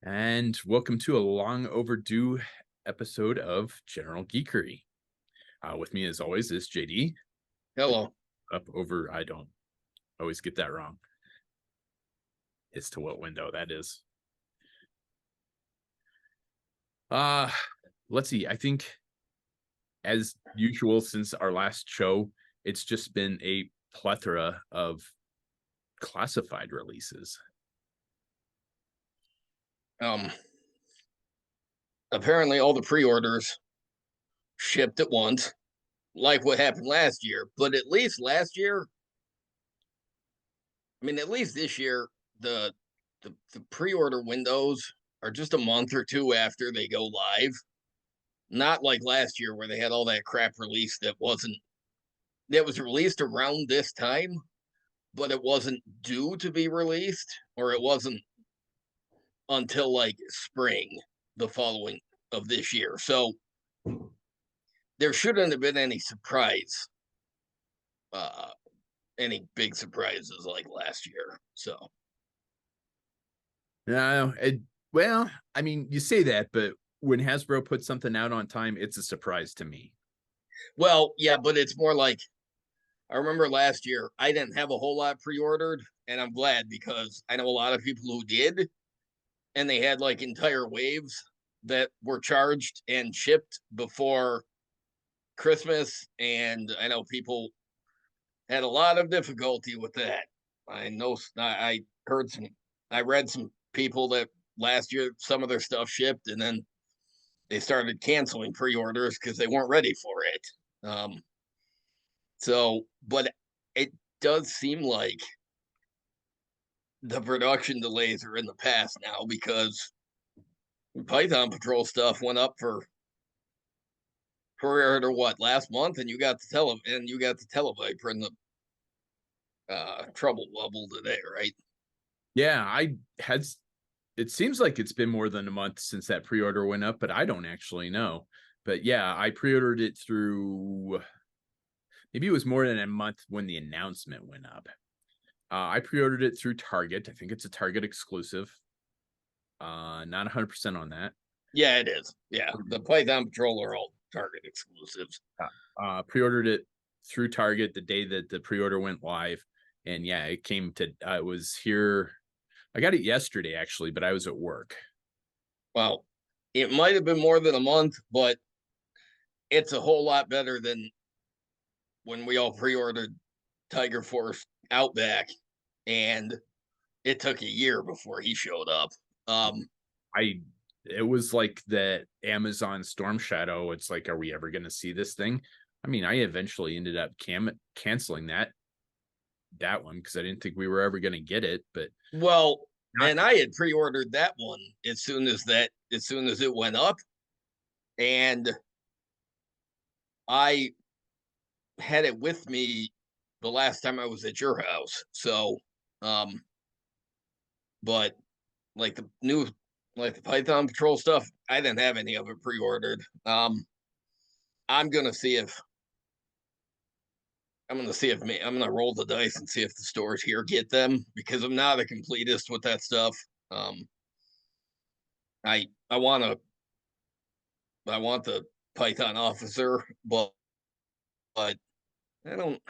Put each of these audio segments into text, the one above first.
And welcome to a long overdue episode of General Geekery. With me, as always, is JD. Hello. Up over, I don't always get that wrong. As to what window that is. Uh, let's see. I think, as usual, since our last show, it's just been a plethora of classified releases. Um, Apparently all the pre-orders shipped at once, like what happened last year. But at least last year, at least this year, the pre-order windows are just a month or two after they go live. Not like last year where they had all that crap released that was released around this time, but it wasn't due to be released, or it wasn't until like spring the following of this year. So there shouldn't have been uh, any big surprises like last year. So, No, well, I mean, you say that, but when Hasbro puts something out on time, it's a surprise to me. well, yeah, but it's more like I remember last year I didn't have a whole lot pre-ordered, and I'm glad because I know a lot of people who did, and they had like entire waves that were charged and shipped before Christmas, and I know people had a lot of difficulty with that. I heard I read some people that last year some of their stuff shipped, and then they started canceling pre-orders because they weren't ready for it. Um, but it does seem like the production delays are in the past now because Python Patrol stuff went up for pre-order what last month, and you got the Televiper in the trouble bubble today, right? Yeah, I had it seems like it's been more than a month since that pre-order went up, but I don't actually know. But yeah, I pre-ordered it through maybe it was more than a month when the announcement went up. I pre-ordered it through Target. I think it's a Target exclusive. Not 100% on that. Yeah, it is. Yeah, the Python Patrol are all Target exclusives. Pre-ordered it through Target the day that the pre-order went live, and yeah, it came to. It was here. I got it yesterday actually, but I was at work. Well, it might have been more than a month, but it's a whole lot better than when we all pre-ordered Tiger Force Outback, and it took a year before he showed up. Um, I it was like the Amazon Storm Shadow. It's like, are we ever going to see this thing? I mean, I eventually ended up canceling that one because I didn't think we were ever going to get it. But well, not, and I had pre-ordered that one as soon as it went up, and I had it with me the last time I was at your house. So, um, but like the Python Patrol stuff, I didn't have any of it pre-ordered. I'm gonna see if I'm gonna roll the dice and see if the stores here get them because I'm not a completist with that stuff. Um, I I want the Python officer, but I don't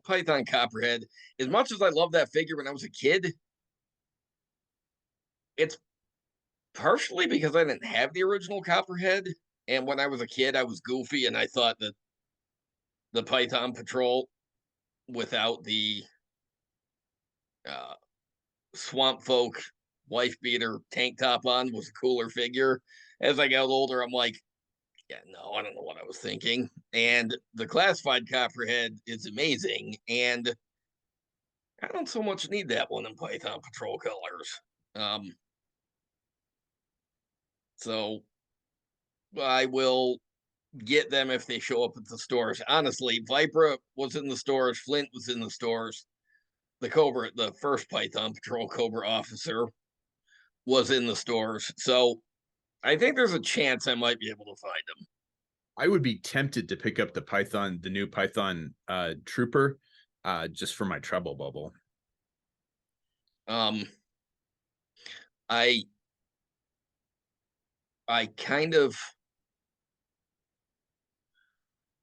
Python Copperhead. As much as I love that figure when I was a kid, it's partially because I didn't have the original Copperhead, and when I was a kid, I was goofy and I thought that the Python Patrol without the uh, swamp folk wife beater tank top on was a cooler figure. As I got older, I'm like, yeah, no, I don't know what I was thinking. And the classified Copperhead is amazing, and I don't so much need that one in Python Patrol colors. Um, so I will get them if they show up at the stores. Honestly, Vipra was in the stores, Flint was in the stores, the first Python Patrol Cobra officer was in the stores. So I think there's a chance I might be able to find them. I would be tempted to pick up the new Python Trooper, just for my trouble bubble. Um, I I kind of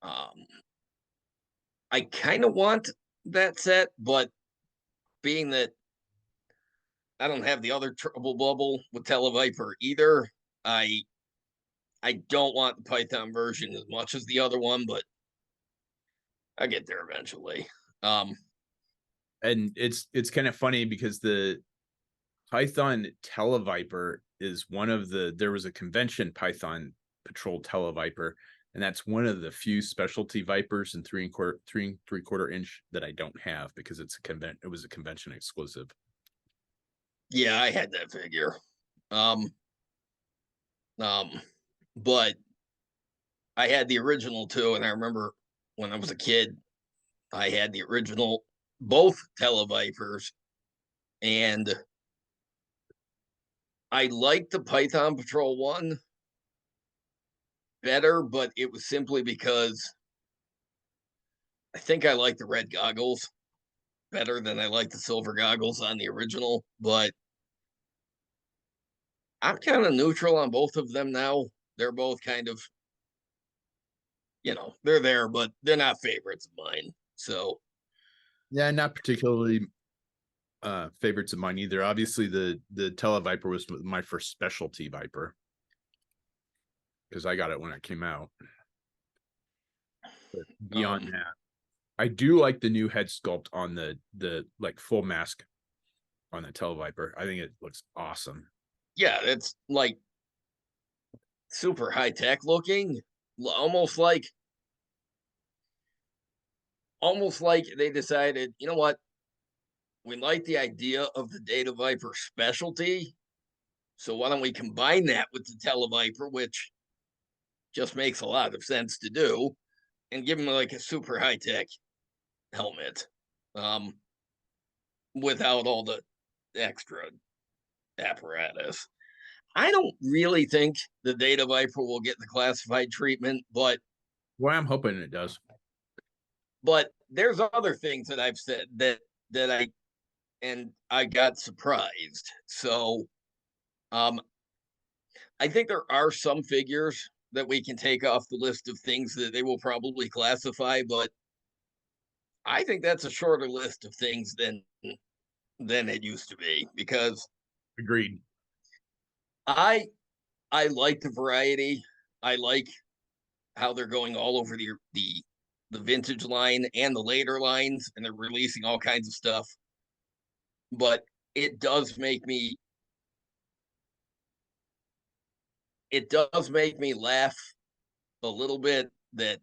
um I kind of want that set, but being that I don't have the other triple bubble with Televiper either, I I don't want the Python version as much as the other one, but I'll get there eventually. Um And it's kind of funny because the Python Televiper is one of there was a convention Python Patrol Televiper, and that's one of the few specialty Vipers in 3 and 3/4 inch that I don't have because it was a convention exclusive. yeah, I had that figure. Um um but I had the original too, and I remember when I was a kid, I had the original both Televipers, and I liked the Python Patrol one better, but it was simply because I think I like the red goggles better than I like the silver goggles on the original. But I'm kind of neutral on both of them now. They're both kind of, they're there, but they're not favorites of mine. So, Yeah, not particularly favorites of mine either. Obviously, the Televiper was my first specialty Viper because I got it when it came out. But beyond um, that, I do like the new head sculpt on the like full mask on the Televiper. I think it looks awesome. yeah, it's like super high tech looking, almost like they decided, you know what, we like the idea of the Data Viper specialty, so why don't we combine that with the Televiper, which just makes a lot of sense to do, and give him like a super high tech helmet, um, without all the extra apparatus. I don't really think the Data Viper will get the classified treatment, Well, I'm hoping it does. but there's other things that I've said that I got surprised. So I think there are some figures that we can take off the list of things that they will probably classify, but I think that's a shorter list of things than it used to be because Agreed. I I like the variety. I like how they're going all over the vintage line and the later lines, and they're releasing all kinds of stuff. But it does make me it does make me laugh a little bit that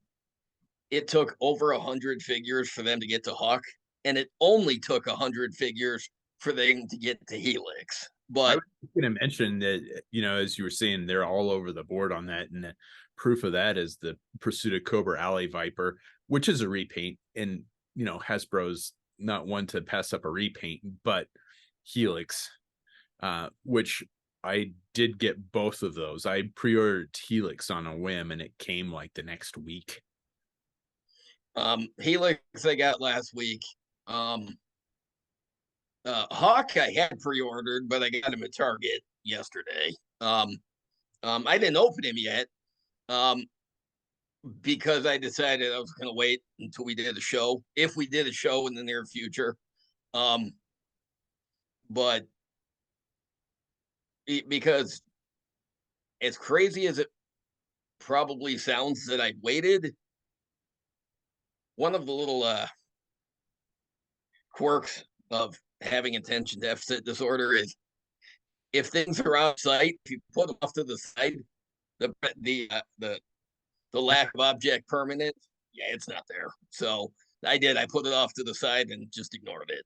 it took over 100 figures for them to get to Hawk, and it only took 100 figures for them to get to Helix. I But was going to mention that, as you were saying, they're all over the board on that. And proof of that is the Pursuit of Cobra Alley Viper, which is a repaint. And, Hasbro's not one to pass up a repaint, but Helix, which I did get both of those. I pre ordered Helix on a whim and it came like the next week. Helix I got last week. Um, Hawk I had pre-ordered, but I got him at Target yesterday. I didn't open him yet, um, because I decided I was going to wait until we did a show, if we did a show in the near future. Um, but because as crazy as it probably sounds that I waited, one of the little quirks of having attention deficit disorder is if things are out of sight, if you put them off to the side, the lack of object permanence, yeah, it's not there. So I did. I put it off to the side and just ignored it.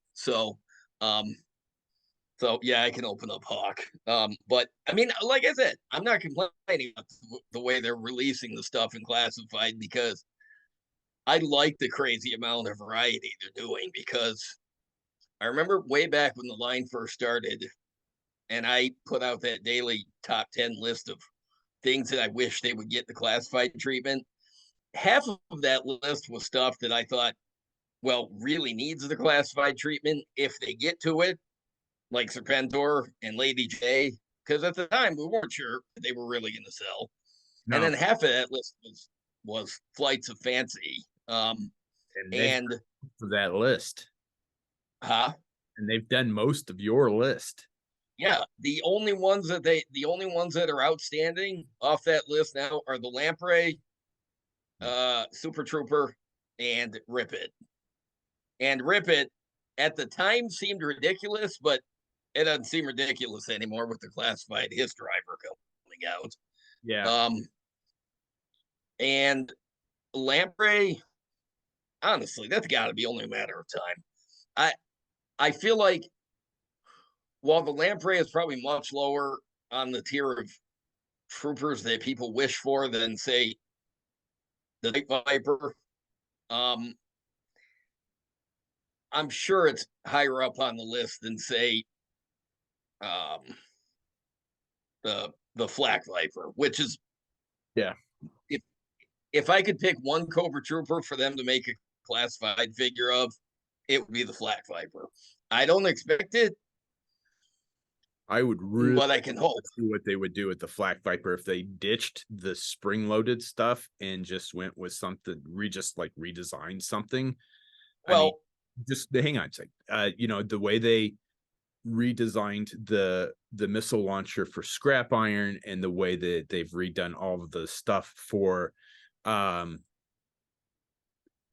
Um, so yeah, I can open up Hawk. But I mean, like I said, I'm not complaining about the way they're releasing the stuff in classified because I like the crazy amount of variety they're doing. Because I remember way back when the line first started, and I put out that daily top 10 list of things that I wish they would get the classified treatment. Half of that list was stuff that I thought, well, really needs the classified treatment if they get to it, like Serpentor and Lady J. because at the time we weren't sure they were really going to sell. And No, then half of that list was Flights of Fancy. and they've And for that list, huh? and they've done most of your list. Yeah, the only ones that are outstanding off that list now are the Lamprey, Super Trooper, and Rip It. And Rip It at the time seemed ridiculous, but it doesn't seem ridiculous anymore with the classified His Driver coming out. Yeah, Um, and Lamprey, honestly, that's got to be only a matter of time. I I feel like while the Lamprey is probably much lower on the tier of troopers that people wish for than say the Night Viper, um, I'm sure it's higher up on the list than say um, the Flak Viper, which is yeah. if if I could pick one Cobra Trooper for them to make a classified figure of, it would be the Flak Viper. I don't expect it, I would really but I can hope. see what they would do with the Flak Viper if they ditched the spring-loaded stuff and just went with something just like redesigned something. I mean, Well, just hang on a sec. The way they redesigned the missile launcher for scrap iron and the way that they've redone all of the stuff um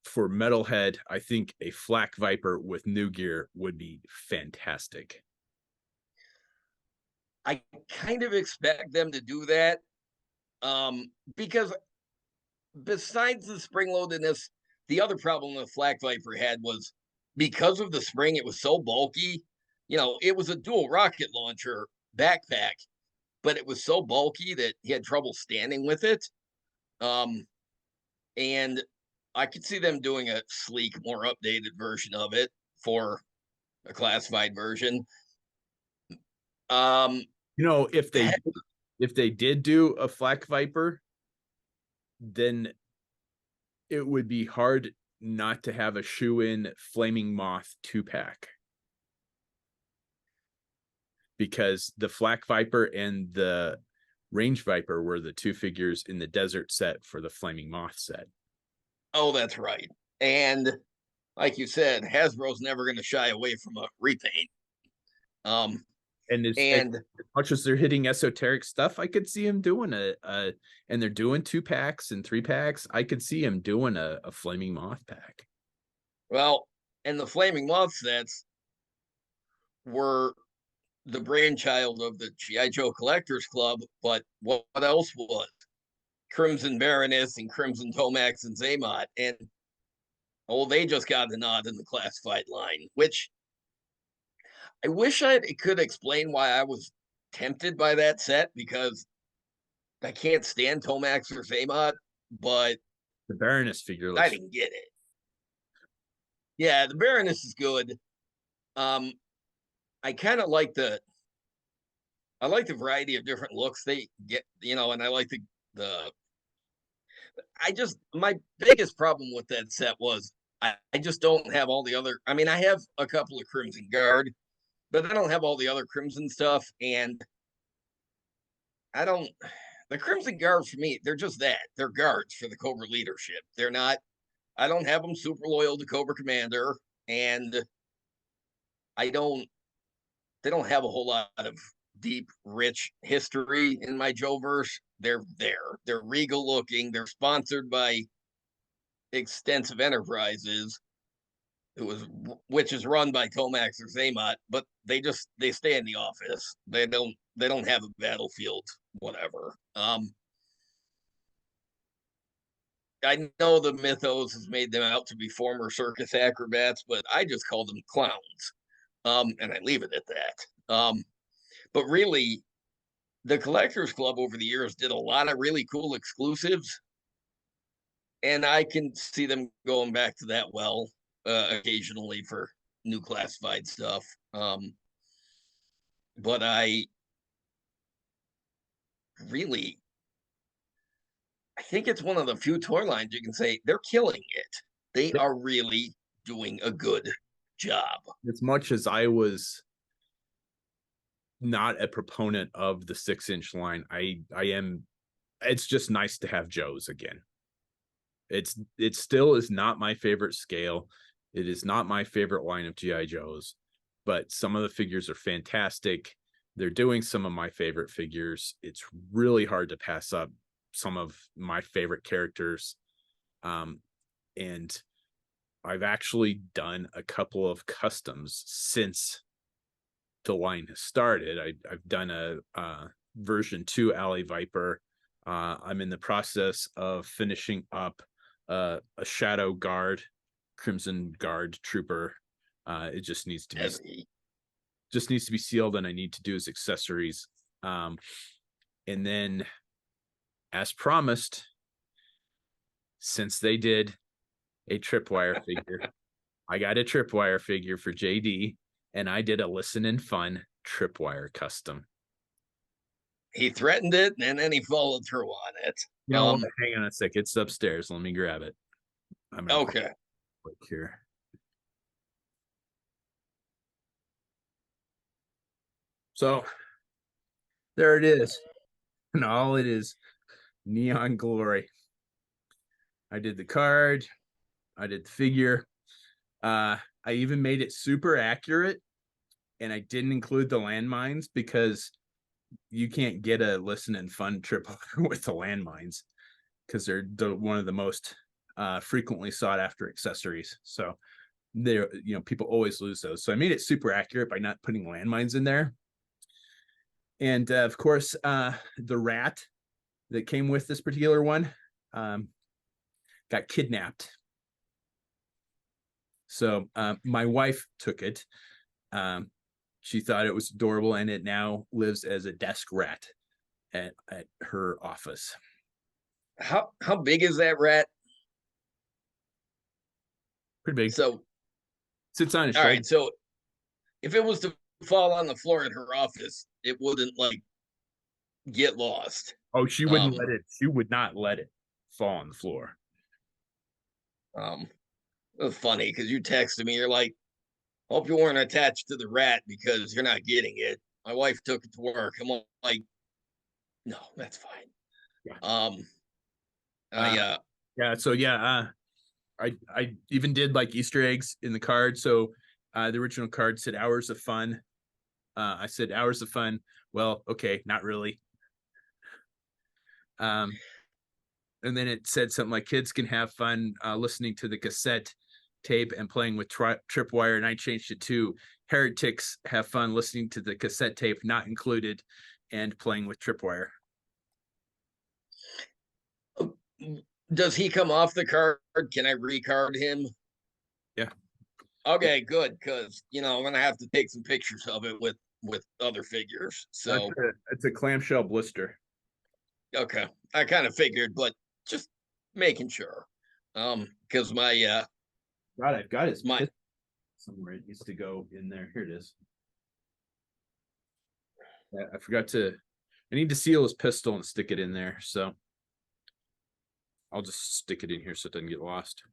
for Metalhead, I think a Flak Viper with new gear would be fantastic. I kind of expect them to do that because besides the spring loadedness, the other problem the Flak Viper had was because of the spring, it was so bulky. It was a dual rocket launcher backpack, but it was so bulky that he had trouble standing with it. Um, and I could see them doing a sleek, more updated version of it for a classified version. Um, If they did do a Flak Viper, then it would be hard not to have a shoe-in Flaming Moth 2-pack. Because the Flak Viper and the Range Viper were the two figures in the desert set for the Flaming Moth set. oh, that's right. And like you said, Hasbro's never going to shy away from a repaint. Um, And as and much as they're hitting esoteric stuff, I could see him doing and they're doing 2-packs and 3-packs. I could see him doing a Flaming Moth pack. well, and the Flaming Moth sets were the brainchild of the GI Joe Collectors Club. But what else was Crimson Baroness and Crimson Tomax and Zaymot? And they just got the nod in the classified line, which I wish I could explain why I was tempted by that set because I can't stand Tomax or Zaymot, but The Baroness figure I looks. didn't get it. Yeah, the Baroness is good. Um, I kind of like the variety of different looks they get, and I like the I just my biggest problem with that set was I just don't have all the other. I mean, I have a couple of Crimson Guard, but I don't have all the other Crimson stuff, and I don't. The Crimson Guard for me, they're just that. They're guards for the Cobra leadership. They're not. I don't have them super loyal to Cobra Commander, and I don't. They don't have a whole lot of deep, rich history in my Joe verse. They're there. They're regal looking. They're sponsored by Extensive Enterprises, which is run by Tomax or Zaymot, but they stay in the office. They don't have a battlefield, whatever. I know the mythos has made them out to be former circus acrobats, but I just call them clowns. And I leave it at that. But really, the Collectors Club over the years did a lot of really cool exclusives, and I can see them going back to that occasionally for new classified stuff. But really, I think it's one of the few toy lines you can say they're killing it. They are really doing a good job. As much as I was not a proponent of the 6-inch line. I am. It's just nice to have Joes again. It still is not my favorite scale. It is not my favorite line of GI Joes, but some of the figures are fantastic. They're doing some of my favorite figures. It's really hard to pass up some of my favorite characters. And I've actually done a couple of customs since the line has started. I've done a version 2 Alley Viper. I'm in the process of finishing up a Shadow Guard, Crimson Guard Trooper. It just needs to be sealed, and I need to do his accessories. And then, as promised, since they did a tripwire figure, I got a tripwire figure for JD, and I did a listen and fun tripwire custom. He threatened it, and then he followed through on it. You know, hang on a sec. It's upstairs. Let me grab it. I'm gonna okay. Click here. So there it is. And all it is, neon glory. I did the card. I did the figure. I even made it super accurate, and I didn't include the landmines because you can't get a listen and fun trip with the landmines because they're one of the most frequently sought after accessories. So they're, people always lose those. So I made it super accurate by not putting landmines in there. And of course, the rat that came with this particular one got kidnapped. So my wife took it. She thought it was adorable, and it now lives as a desk rat at her office. How big is that rat? Pretty big. So sits on his all shoulder. right. So if it was to fall on the floor at her office, it wouldn't like get lost. Oh, she wouldn't let it. She would not let it fall on the floor. It was funny because you texted me. You're like, "Hope you weren't attached to the rat because you're not getting it." My wife took it to work. I'm like, "No, that's fine." Yeah. Yeah. So yeah, I even did like Easter eggs in the card. So the original card said "Hours of Fun." I said "Hours of Fun." Well, okay, not really. And then it said something like "Kids can have fun listening to the cassette tape and playing with tripwire." And I changed it to "Heretics have fun listening to the cassette tape, not included, and playing with tripwire." Does he come off the card? Can I recard him? Yeah. Okay, good. Because I'm gonna have to take some pictures of it with other figures. So it's a clamshell blister. okay, I kind of figured, but just making sure. Because my God, I've got his somewhere. It needs to go in there. Here it is. Yeah, I forgot to. I need to seal his pistol and stick it in there. So I'll just stick it in here so it doesn't get lost.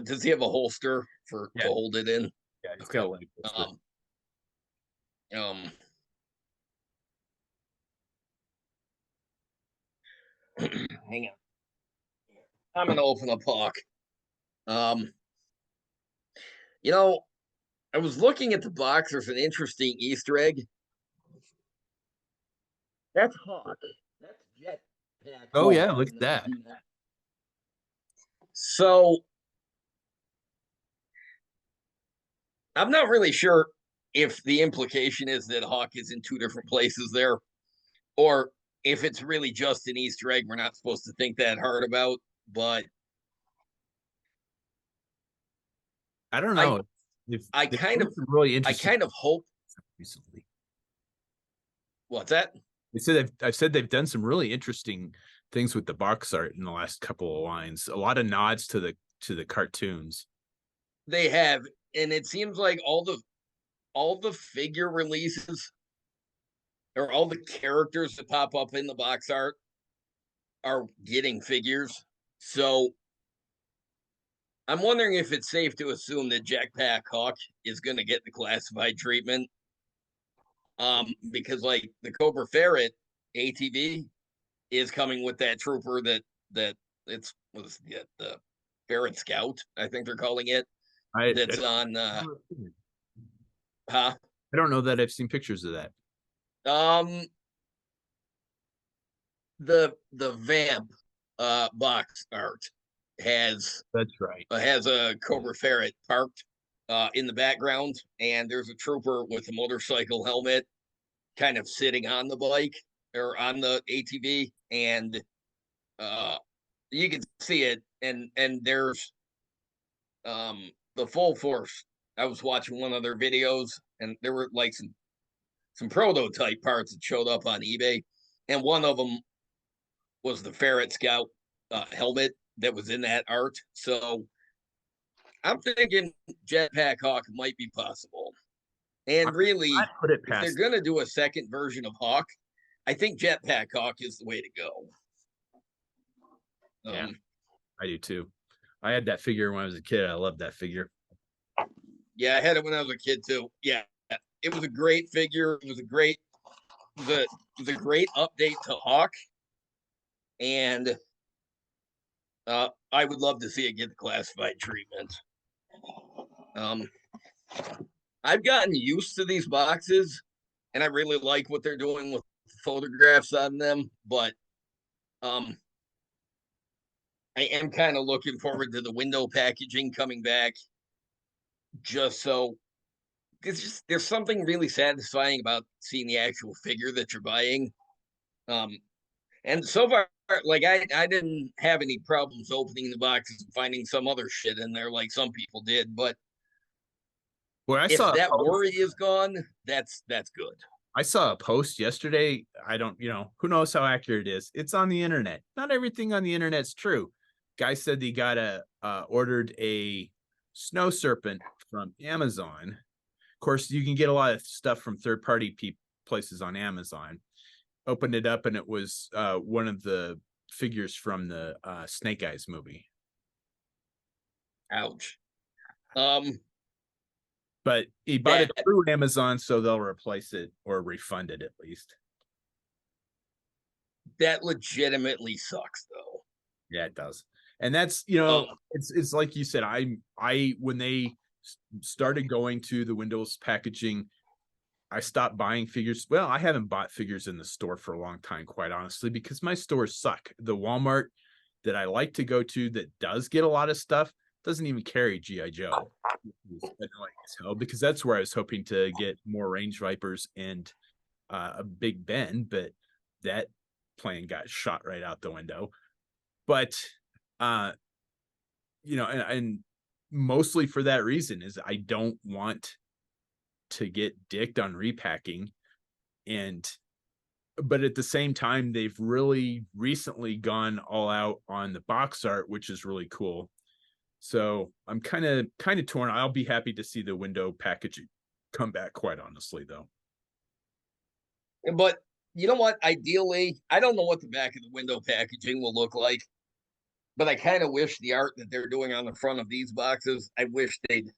does he have a holster to hold it in? Yeah, he's got a leg holster. Hang on. I'm gonna open a puck. I was looking at the box. There's an interesting Easter egg. That's Hawk. That's Jetpack. Oh yeah, look at that. So I'm not really sure if the implication is that Hawk is in two different places there, or if it's really just an Easter egg we're not supposed to think that hard about. But I don't know. I kind of hope recently. What's that? I've said they've done some really interesting things with the box art in the last couple of lines. A lot of nods to the cartoons. They have, and it seems like all the figure releases or all the characters that pop up in the box art are getting figures. So I'm wondering if it's safe to assume that Jetpack Hawk is going to get the classified treatment. Because like the Cobra Ferret ATV is coming with that trooper that it's was the Ferret Scout, I think they're calling it. I That's on huh? I don't know that I've seen pictures of that. Um the vamp box art has That's right. has a Cobra Ferret parked in the background, and there's a trooper with a motorcycle helmet kind of sitting on the bike or on the ATV, and uh, you can see it. And there's the full force. I was watching one of their videos, and there were like some prototype parts that showed up on eBay, and one of them was the Ferret Scout helmet that was in that art. So I'm thinking Jetpack Hawk might be possible. And I really, put it if they're past. going to do a second version of Hawk, I think Jetpack Hawk is the way to go. Yeah, Um, I do too. I had that figure when I was a kid. I loved that figure. yeah, I had it when I was a kid too. Yeah, it was a great figure. It was a great, it was a great update to Hawk, and I would love to see it get the classified treatment. Um, I've gotten used to these boxes, and I really like what they're doing with photographs on them. But um, I am kind of looking forward to the window packaging coming back, just so there's something really satisfying about seeing the actual figure that you're buying. Um, and so far, like I didn't have any problems opening the boxes and finding some other shit in there like some people did. But Well, if that worry is gone, that's good. I saw a post yesterday. I don't, who knows how accurate it is. It's on the internet. Not everything on the internet's true. Guy said he got ordered a snow serpent from Amazon. Of course, you can get a lot of stuff from third party places on Amazon. Opened it up and it was one of the figures from the Snake Eyes movie. Ouch. Um, But he bought that it through Amazon, so they'll replace it or refund it at least. that legitimately sucks though. Yeah, it does. And that's, Um, it's like you said, I when they started going to the Windows packaging, I stopped buying figures. Well, I haven't bought figures in the store for a long time, quite honestly, because my stores suck. The Walmart that I like to go to that does get a lot of stuff doesn't even carry GI Joe. It's annoying as hell because that's where I was hoping to get more Range Vipers and a Big Ben, but that plan got shot right out the window. But uh, and mostly for that reason is I don't want to get dicked on repacking. And but at the same time, they've really recently gone all out on the box art, which is really cool. So I'm kind of torn. I'll be happy to see the window packaging come back, quite honestly, though. but you know what? Ideally, I don't know what the back of the window packaging will look like, but I kind of wish the art that they're doing on the front of these boxes, I wish they'd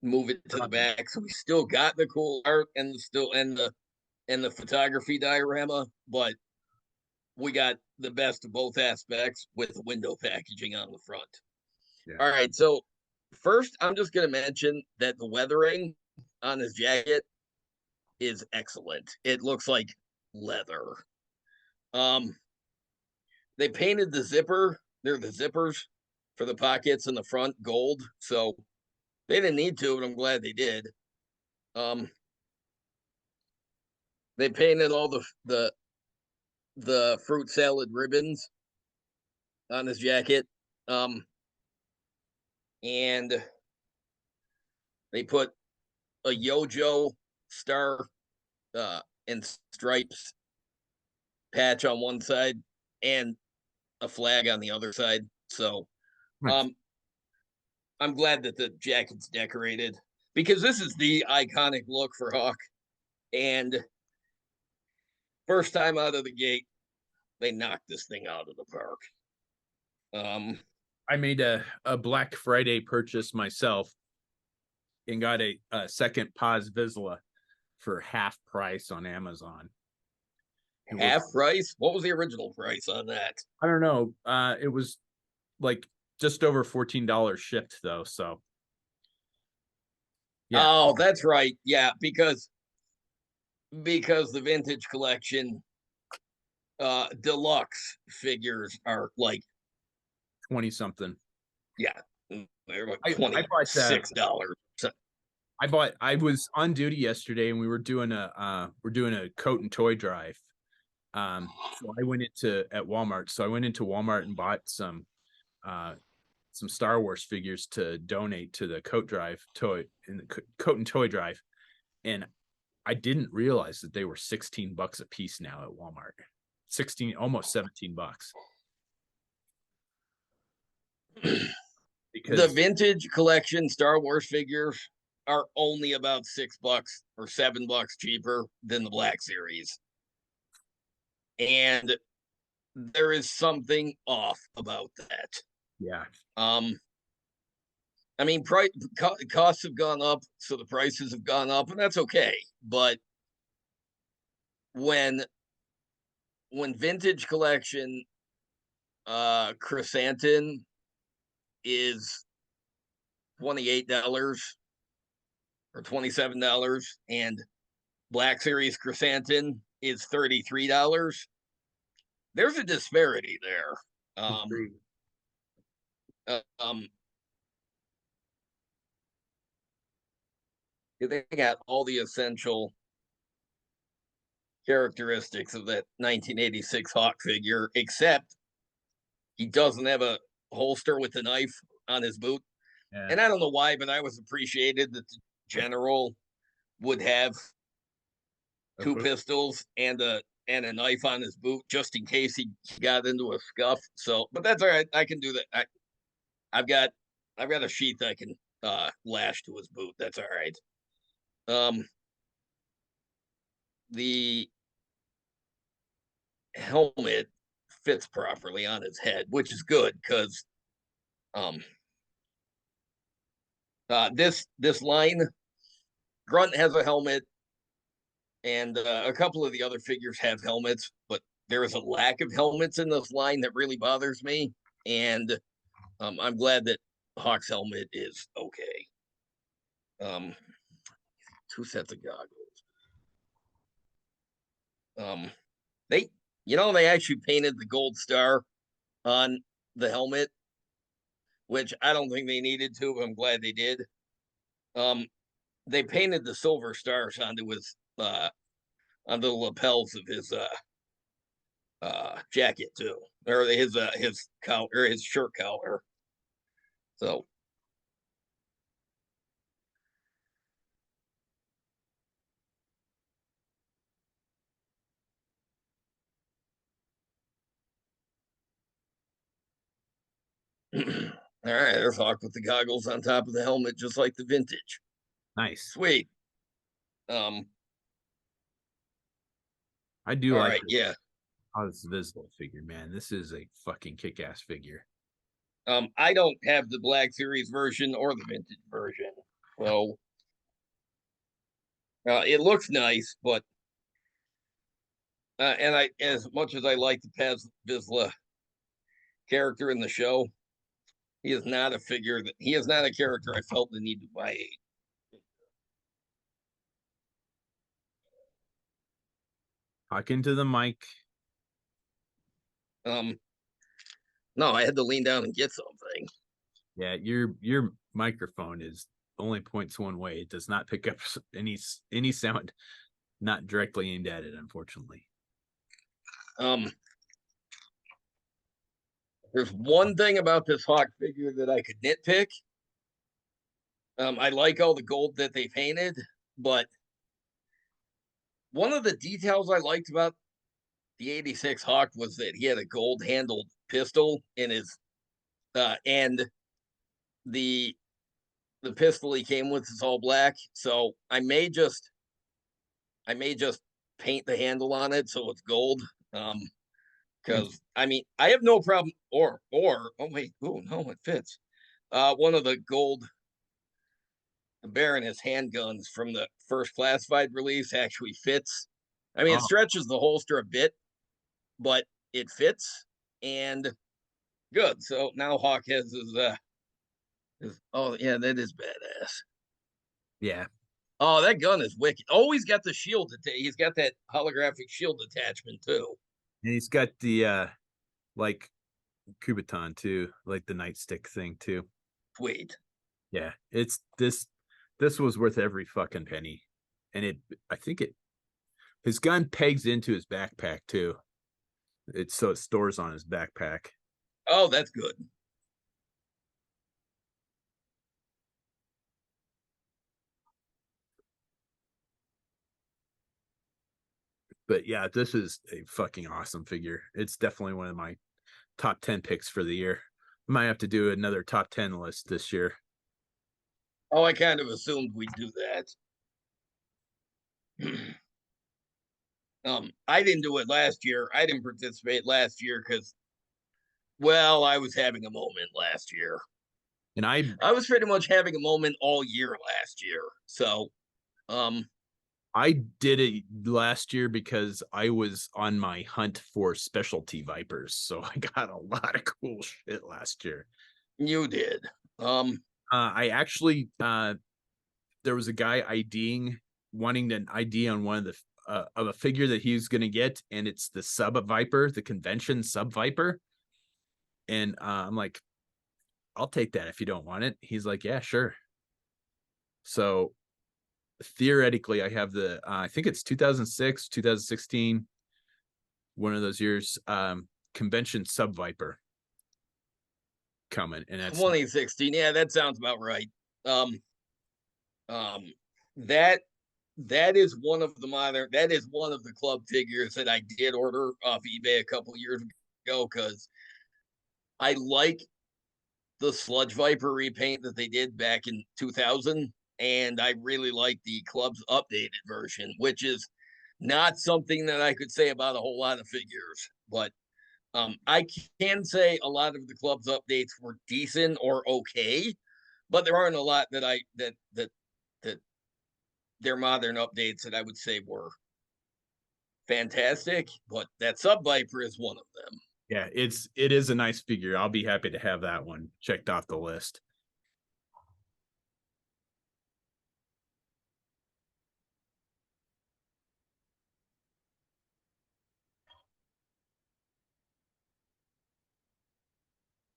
move it to the back so we still got the cool art and the photography diorama, but we got the best of both aspects with the window packaging on the front. Yeah. All right, so first I'm just going to mention that the weathering on his jacket is excellent. It looks like leather. Um, they painted the zipper. They're the zippers for the pockets in the front gold, so they didn't need to, but I'm glad they did. Um, they painted all the fruit salad ribbons on his jacket. Um, and they put a Yojo star and stripes patch on one side and a flag on the other side. So Nice. um, I'm glad that the jacket's decorated because this is the iconic look for Hawk. And first time out of the gate, they knocked this thing out of the park. I made a Black Friday purchase myself and got a second Paz Vizsla. for half price on Amazon. It was, Half price? What was the original price on that? I don't know. It was like just over $14 shipped though. So yeah, Oh, that's right. Yeah, because the vintage collection deluxe figures are like, 20 something. yeah, they're like I bought $26. So, I was on duty yesterday and we were doing a coat and toy drive. So I went into at Walmart. So I went into Walmart and bought some Star Wars figures to donate to the coat and toy drive. And I didn't realize that they were $16 a piece now at Walmart. 16, almost $17. the Because vintage collection Star Wars figures are only about $6 or $7 cheaper than the Black Series. And there is something off about that. yeah, Um, I mean, costs have gone up, so the prices have gone up, and that's okay. But when vintage collection chrysanthemum is $28 or $27, and Black Series chrysanthemum is $33, there's a disparity there. Um, they got all the essential characteristics of that 1986 Hawk figure, except he doesn't have a holster with the knife on his boot. yeah. And I don't know why, but I was appreciated that the general would have two pistols and a knife on his boot just in case he got into a scuff. So, but that's all right. I can do that. I've got a sheath I can lash to his boot. That's all right. The helmet fits properly on his head, which is good because um this line, Grunt has a helmet, and a couple of the other figures have helmets, but there is a lack of helmets in this line that really bothers me, and I'm glad that Hawk's helmet is okay. Um, two sets of goggles. Um, they, they actually painted the gold star on the helmet, which I don't think they needed to, but I'm glad they did. They painted the silver stars onto his on the lapels of his jacket too, or his collar or his shirt collar. So all right, there's Hawk with the goggles on top of the helmet, just like the vintage. Nice. Sweet. I do All like right, yeah. how this visible figure, man. This is a fucking kick-ass figure. I don't have the Black Series version or the vintage version, so it looks nice, but and as much as I like the Paz Vizsla character in the show, he is not a figure that he is not a character I felt the need to buy. Talk into the mic. No, I had to lean down and get something. Yeah, your microphone is only points one way. It does not pick up any sound not directly aimed at it, unfortunately. There's one thing about this Hawk figure that I could nitpick. I like all the gold that they painted, but one of the details I liked about the 86 Hawk was that he had a gold handled pistol in his and the pistol he came with is all black. So I may just paint the handle on it so it's gold. Because I mean I have no problem or oh wait, oh no, it fits. One of the gold the Baroness handguns from the first classified release actually fits. I mean, it Oh, stretches the holster a bit, but it fits and good. So now Hawk has his oh yeah, that is badass. yeah. Oh, that gun is wicked. Oh, he's got the shield. He's got that holographic shield attachment too. And he's got the like Kubaton too, like the nightstick thing too. Sweet. Yeah, it's this was worth every fucking penny. And I think his gun pegs into his backpack too. It's so it stores on his backpack. Oh, that's good. But yeah, this is a fucking awesome figure. It's definitely one of my top 10 picks for the year. I might have to do another top 10 list this year. Oh, I kind of assumed we'd do that. I didn't do it last year. I didn't participate last year because, well, I was having a moment last year. And I was pretty much having a moment all year last year. So, um, I did it last year because I was on my hunt for specialty vipers. So I got a lot of cool shit last year. you did. I actually there was a guy wanting an ID on one of a figure that he was going to get, and it's the sub viper, the convention sub viper. And I'm like, I'll take that if you don't want it. He's like, yeah, sure. So theoretically, I have I think it's 2006, 2016, one of those years, convention sub viper coming, and that's 2016. Yeah, that sounds about right. Um, um, that that is one of the that is one of the club figures that I did order off eBay a couple years ago because I like the Sludge Viper repaint that they did back in 2000, and I really like the club's updated version, which is not something that I could say about a whole lot of figures, but I can say a lot of the club's updates were decent or okay, but there aren't a lot that I that their modern updates that I would say were fantastic. But that Sub Viper is one of them. yeah, it is a nice figure. I'll be happy to have that one checked off the list.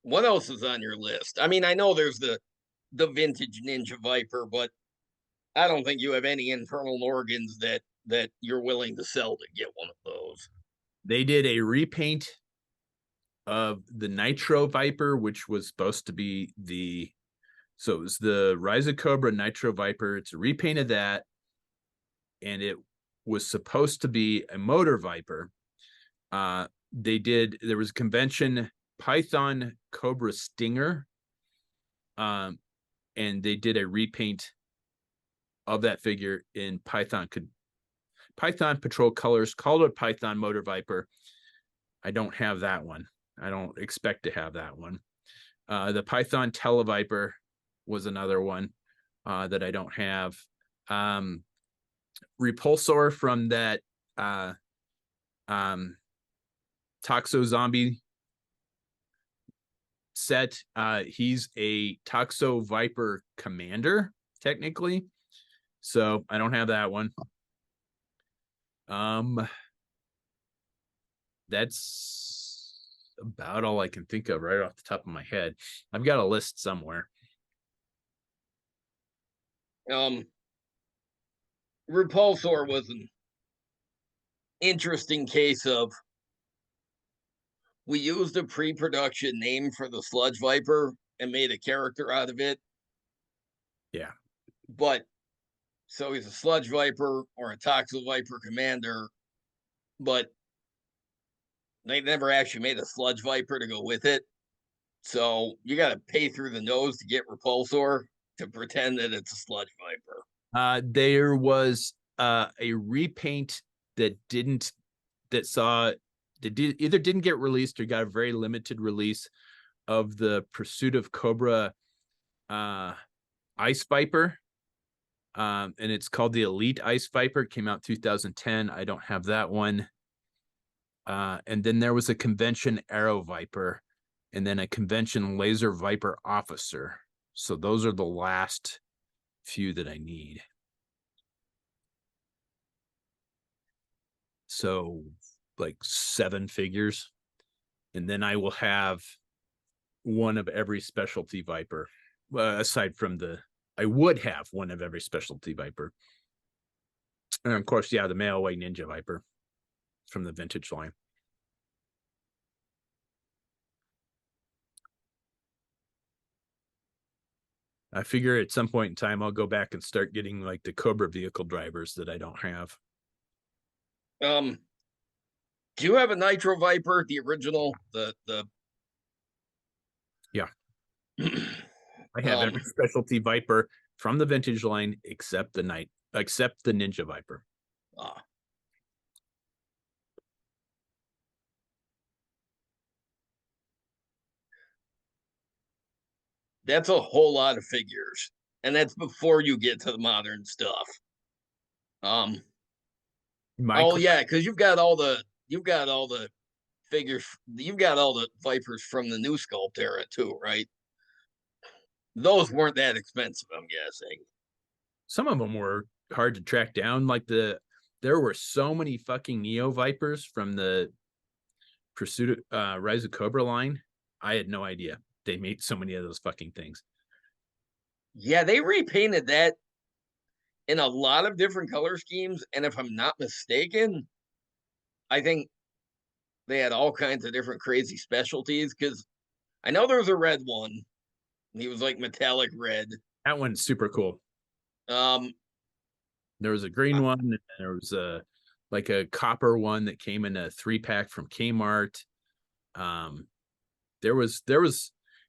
What else is on your list? I mean, I know there's the vintage Ninja Viper, but I don't think you have any internal organs that you're willing to sell to get one of those. They did a repaint of the Nitro Viper, which was supposed to be so it was the Rise of Cobra Nitro Viper. It's a repaint of that, and it was supposed to be a Motor Viper. There was a convention Python Cobra Stinger, and they did a repaint of that figure in Python Patrol colors, called it Python Motor Viper. I don't have that one. I don't expect to have that one. The Python Televiper was another one that I don't have. Repulsor from that Toxo Zombie set. He's a Toxo Viper commander, technically. So I don't have that one. That's about all I can think of right off the top of my head. I've got a list somewhere. Repulsor was an interesting case of we used a pre-production name for the Sludge Viper and made a character out of it. Yeah. But so he's a Sludge Viper or a Toxo Viper commander, but they never actually made a Sludge Viper to go with it. So you got to pay through the nose to get Repulsor to pretend that it's a Sludge Viper. There was a repaint that didn't that saw that either didn't get released or got a very limited release of the Pursuit of Cobra Ice Viper, And it's called the Elite Ice Viper. It came out 2010. I don't have that one. And then there was a convention Arrow Viper, and then a convention Laser Viper Officer. So those are the last few that I need. So like 7 figures. And then I will have one of every specialty Viper. Aside from I would have one of every specialty Viper. And of course, yeah, the mail away Ninja Viper from the vintage line. I figure at some point in time, I'll go back and start getting like the Cobra vehicle drivers that I don't have. Do you have a Nitro Viper, the original? Yeah. I have every specialty Viper from the vintage line except the Ninja Viper. That's a whole lot of figures, and that's before you get to the modern stuff. Yeah, because you've got all the figures, you've got all the Vipers from the new Sculpt era too, right? Those weren't that expensive, I'm guessing. Some of them were hard to track down. There were so many fucking Neo Vipers from the Pursuit Rise of Cobra line. I had no idea they made so many of those fucking things. Yeah, they repainted that in a lot of different color schemes, and if I'm not mistaken, I think they had all kinds of different crazy specialties. Because I know there was a red one. He was like metallic red. That one's super cool. There was a green one, and there was a copper one that came in a 3-pack from Kmart. There was,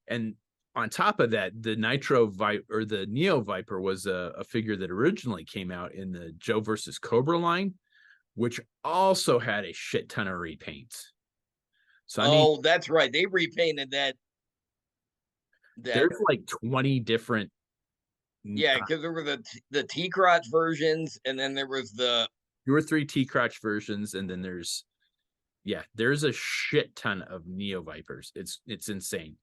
and on top of that, the Nitro Viper or the Neo Viper was a figure that originally came out in the Joe versus Cobra line, which also had a shit ton of repaints. So that's right. They repainted that. There's like 20 different. Yeah, because there were the T crotch versions, and then there was the 2 or 3 T crotch versions, and then there's a shit ton of Neo Vipers. It's insane.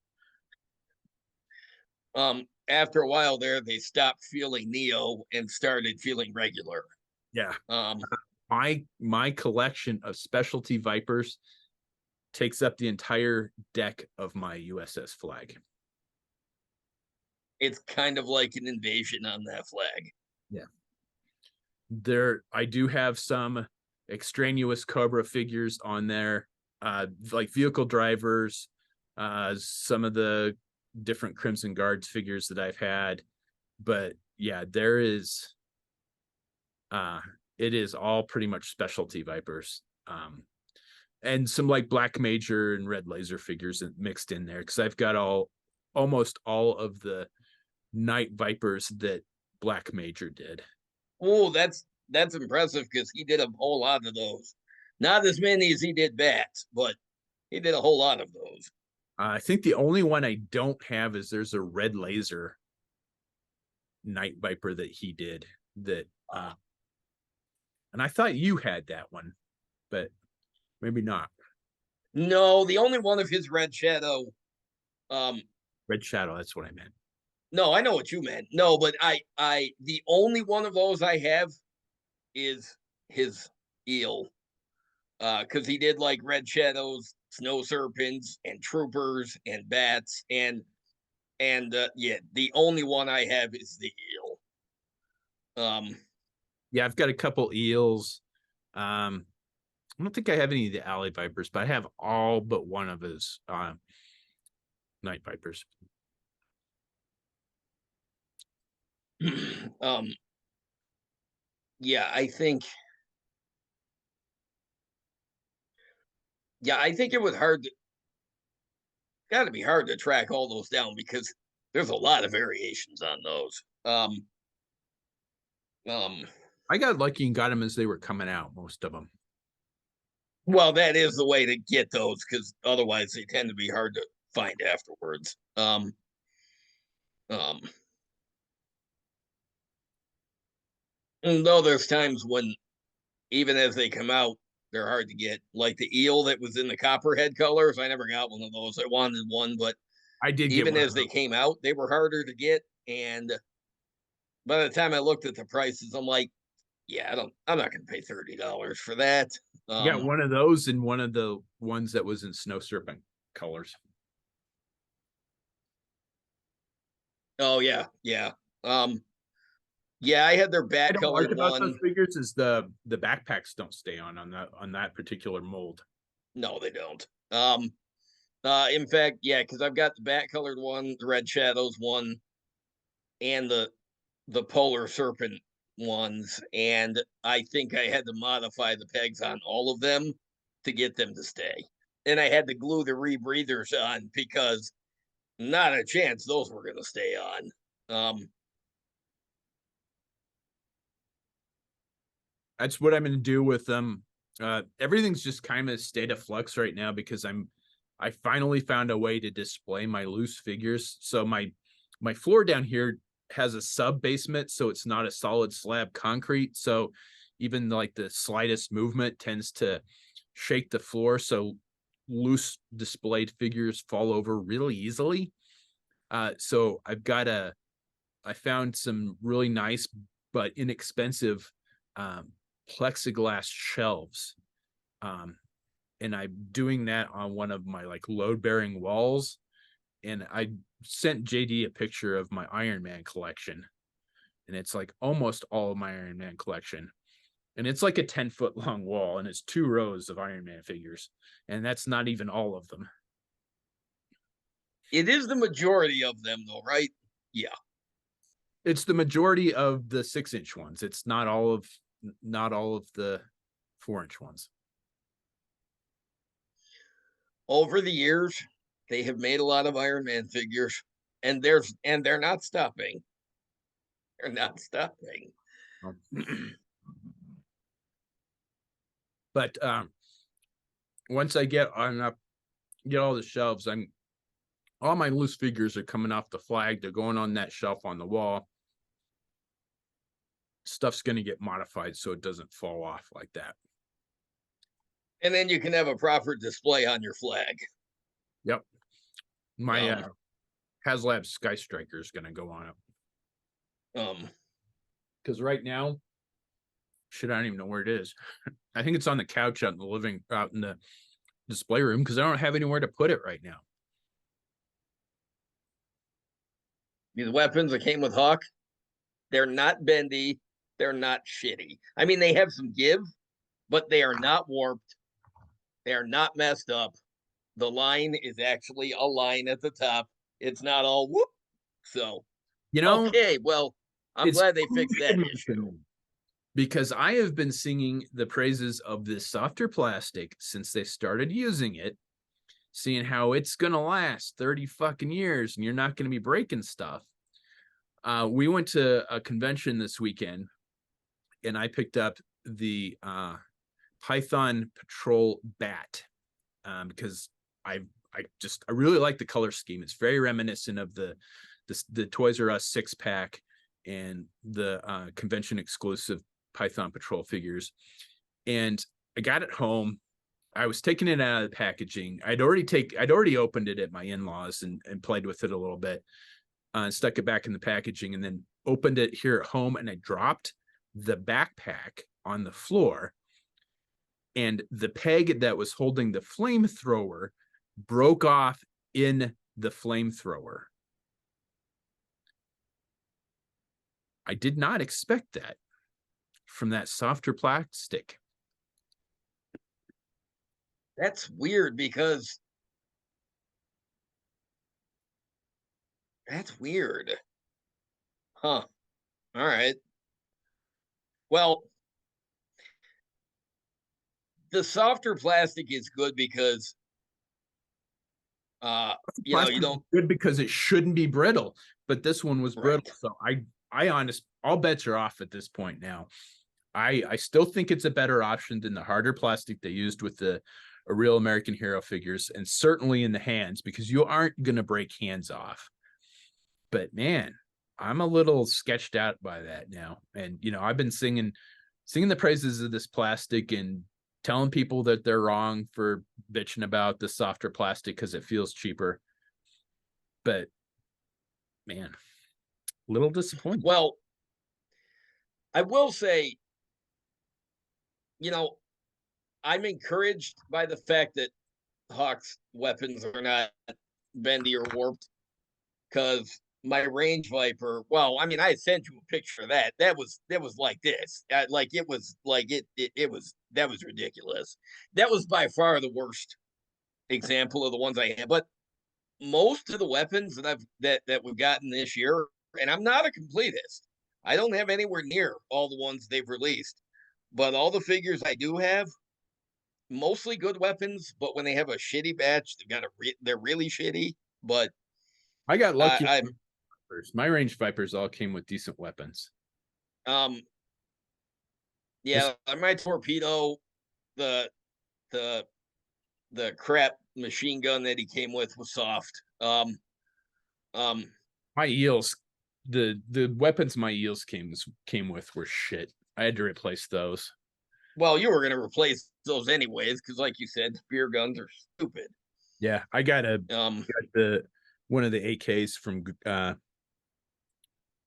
After a while there, they stopped feeling Neo and started feeling regular. Yeah. My collection of specialty Vipers takes up the entire deck of my USS flag. It's kind of like an invasion on that flag. Yeah. I do have some extraneous Cobra figures on there, like vehicle drivers, some of the different Crimson Guards figures that I've had. But yeah, it is all pretty much specialty Vipers. And some like Black Major and Red Laser figures mixed in there, because I've got almost all of the Night Vipers that Black Major did. Oh, that's impressive, because he did a whole lot of those. Not as many as he did Bats, but he did a whole lot of those. I think the only one I don't have is there's a Red Laser Night Viper that he did that, and I thought you had that one, but maybe not. No, the only one of his Red Shadow. Red Shadow, that's what I meant. No, I know what you meant. No, but the only one of those I have is his eel. Because he did like Red Shadows, Snow Serpents, and Troopers, and Bats, and the only one I have is the eel. Yeah, I've got a couple eels. I don't think I have any of the Alley Vipers, but I have all but one of his Night Vipers. Yeah, I think it was got to be hard to track all those down, because there's a lot of variations on those. I got lucky and got them as they were coming out, most of them. Well, that is the way to get those, because otherwise they tend to be hard to find afterwards. Though there's times when, even as they come out, they're hard to get. Like the eel that was in the copperhead colors, I never got one of those. I wanted one, but I did get even one as of they those. came out, they were harder to get. And by the time I looked at the prices, I'm like, yeah, I'm not going to pay $30 for that. I got Um, one of those and one of the ones that was in snow serpent colors. oh yeah. Um, yeah, I had their I bat don't like colored about those one. figures is the backpacks don't stay on that particular mold. No, they don't. In fact, yeah, because I've got the bat colored one, the red shadows one, and the polar serpent ones, and I think I had to modify the pegs on all of them to get them to stay. And I had to glue the rebreathers on because not a chance those were going to stay on. Um, That's what I'm going to do with them. Everything's just kind of state of flux right now because I finally found a way to display my loose figures. So my floor down here has a sub basement, so it's not a solid slab concrete. So even like the slightest movement tends to shake the floor. So loose displayed figures fall over really easily. So I found some really nice but inexpensive um, plexiglass shelves. Um, and I'm doing that on one of my like load bearing walls. And I sent JD a picture of my Iron Man collection. And it's like almost all of my Iron Man collection. And it's like a 10-foot long wall, and it's 2 rows of Iron Man figures. And that's not even all of them. it is the majority of them, though, right? Yeah. It's the majority of the 6-inch ones. It's not all of the 4-inch ones. Over the years, they have made a lot of Iron Man figures, and they're not stopping. They're not stopping. But once I get all the shelves, I'm all my loose figures are coming off the flag. They're going on that shelf on the wall. Stuff's going to get modified so it doesn't fall off like that. And then you can have a proper display on your flag. Yep. My Um, HasLab Sky Striker is going to go on it um, because right now, shit, I don't even know where it is. I think it's on the couch out in the display room because I don't have anywhere to put it right now. these weapons that came with Hawk, they're not bendy. They're not shitty. I mean, they have some give, but they are not warped. They are not messed up. The line is actually a line at the top. It's not all whoop. So, You know, okay, well, I'm it's glad they fixed that issue. because I have been singing the praises of this softer plastic since they started using it, seeing how it's going to last 30 fucking years and you're not going to be breaking stuff. We went to a convention this weekend and I picked up the Python Patrol Bat because I really like the color scheme. It's very reminiscent of the Toys R Us 6-pack and the convention exclusive Python Patrol figures. And I got it home. I was taking it out of the packaging. I'd already opened it at my in-laws and played with it a little bit, stuck it back in the packaging, and then opened it here at home. And I dropped the backpack on the floor, and the peg that was holding the flamethrower broke off in the flamethrower. I did not expect that from that softer plastic. That's weird because that's weird. Huh. All right. Well, the softer plastic is good because you Plastic is don't good because it shouldn't be brittle, but this one was brittle. right. So all bets are off at this point now. I still think it's a better option than the harder plastic they used with the a real American Hero figures, and certainly in the hands because you aren't going to break hands off. But man, I'm a little sketched out by that now. And I've been singing the praises of this plastic and telling people that they're wrong for bitching about the softer plastic because it feels cheaper. But man, a little disappointed. Well, I will say, you know, I'm encouraged by the fact that Hawk's weapons are not bendy or warped because my range viper. Well, I mean, I sent you a picture of that. That was like this. Like it was like it was that was ridiculous. That was by far the worst example of the ones I had. But most of the weapons that we've gotten this year, and I'm not a completist. I don't have anywhere near all the ones they've released, but all the figures I do have, mostly good weapons. But when they have a shitty batch, they're really shitty. But I got lucky. I, My range vipers all came with decent weapons. I'm This yeah, my torpedo, the the the crap machine gun that he came with was soft. Um, my eels, the weapons my eels came with were shit. I had to replace those. well, you were gonna replace those anyways, because like you said, spear guns are stupid. Yeah, I got Um, the one of the AKs from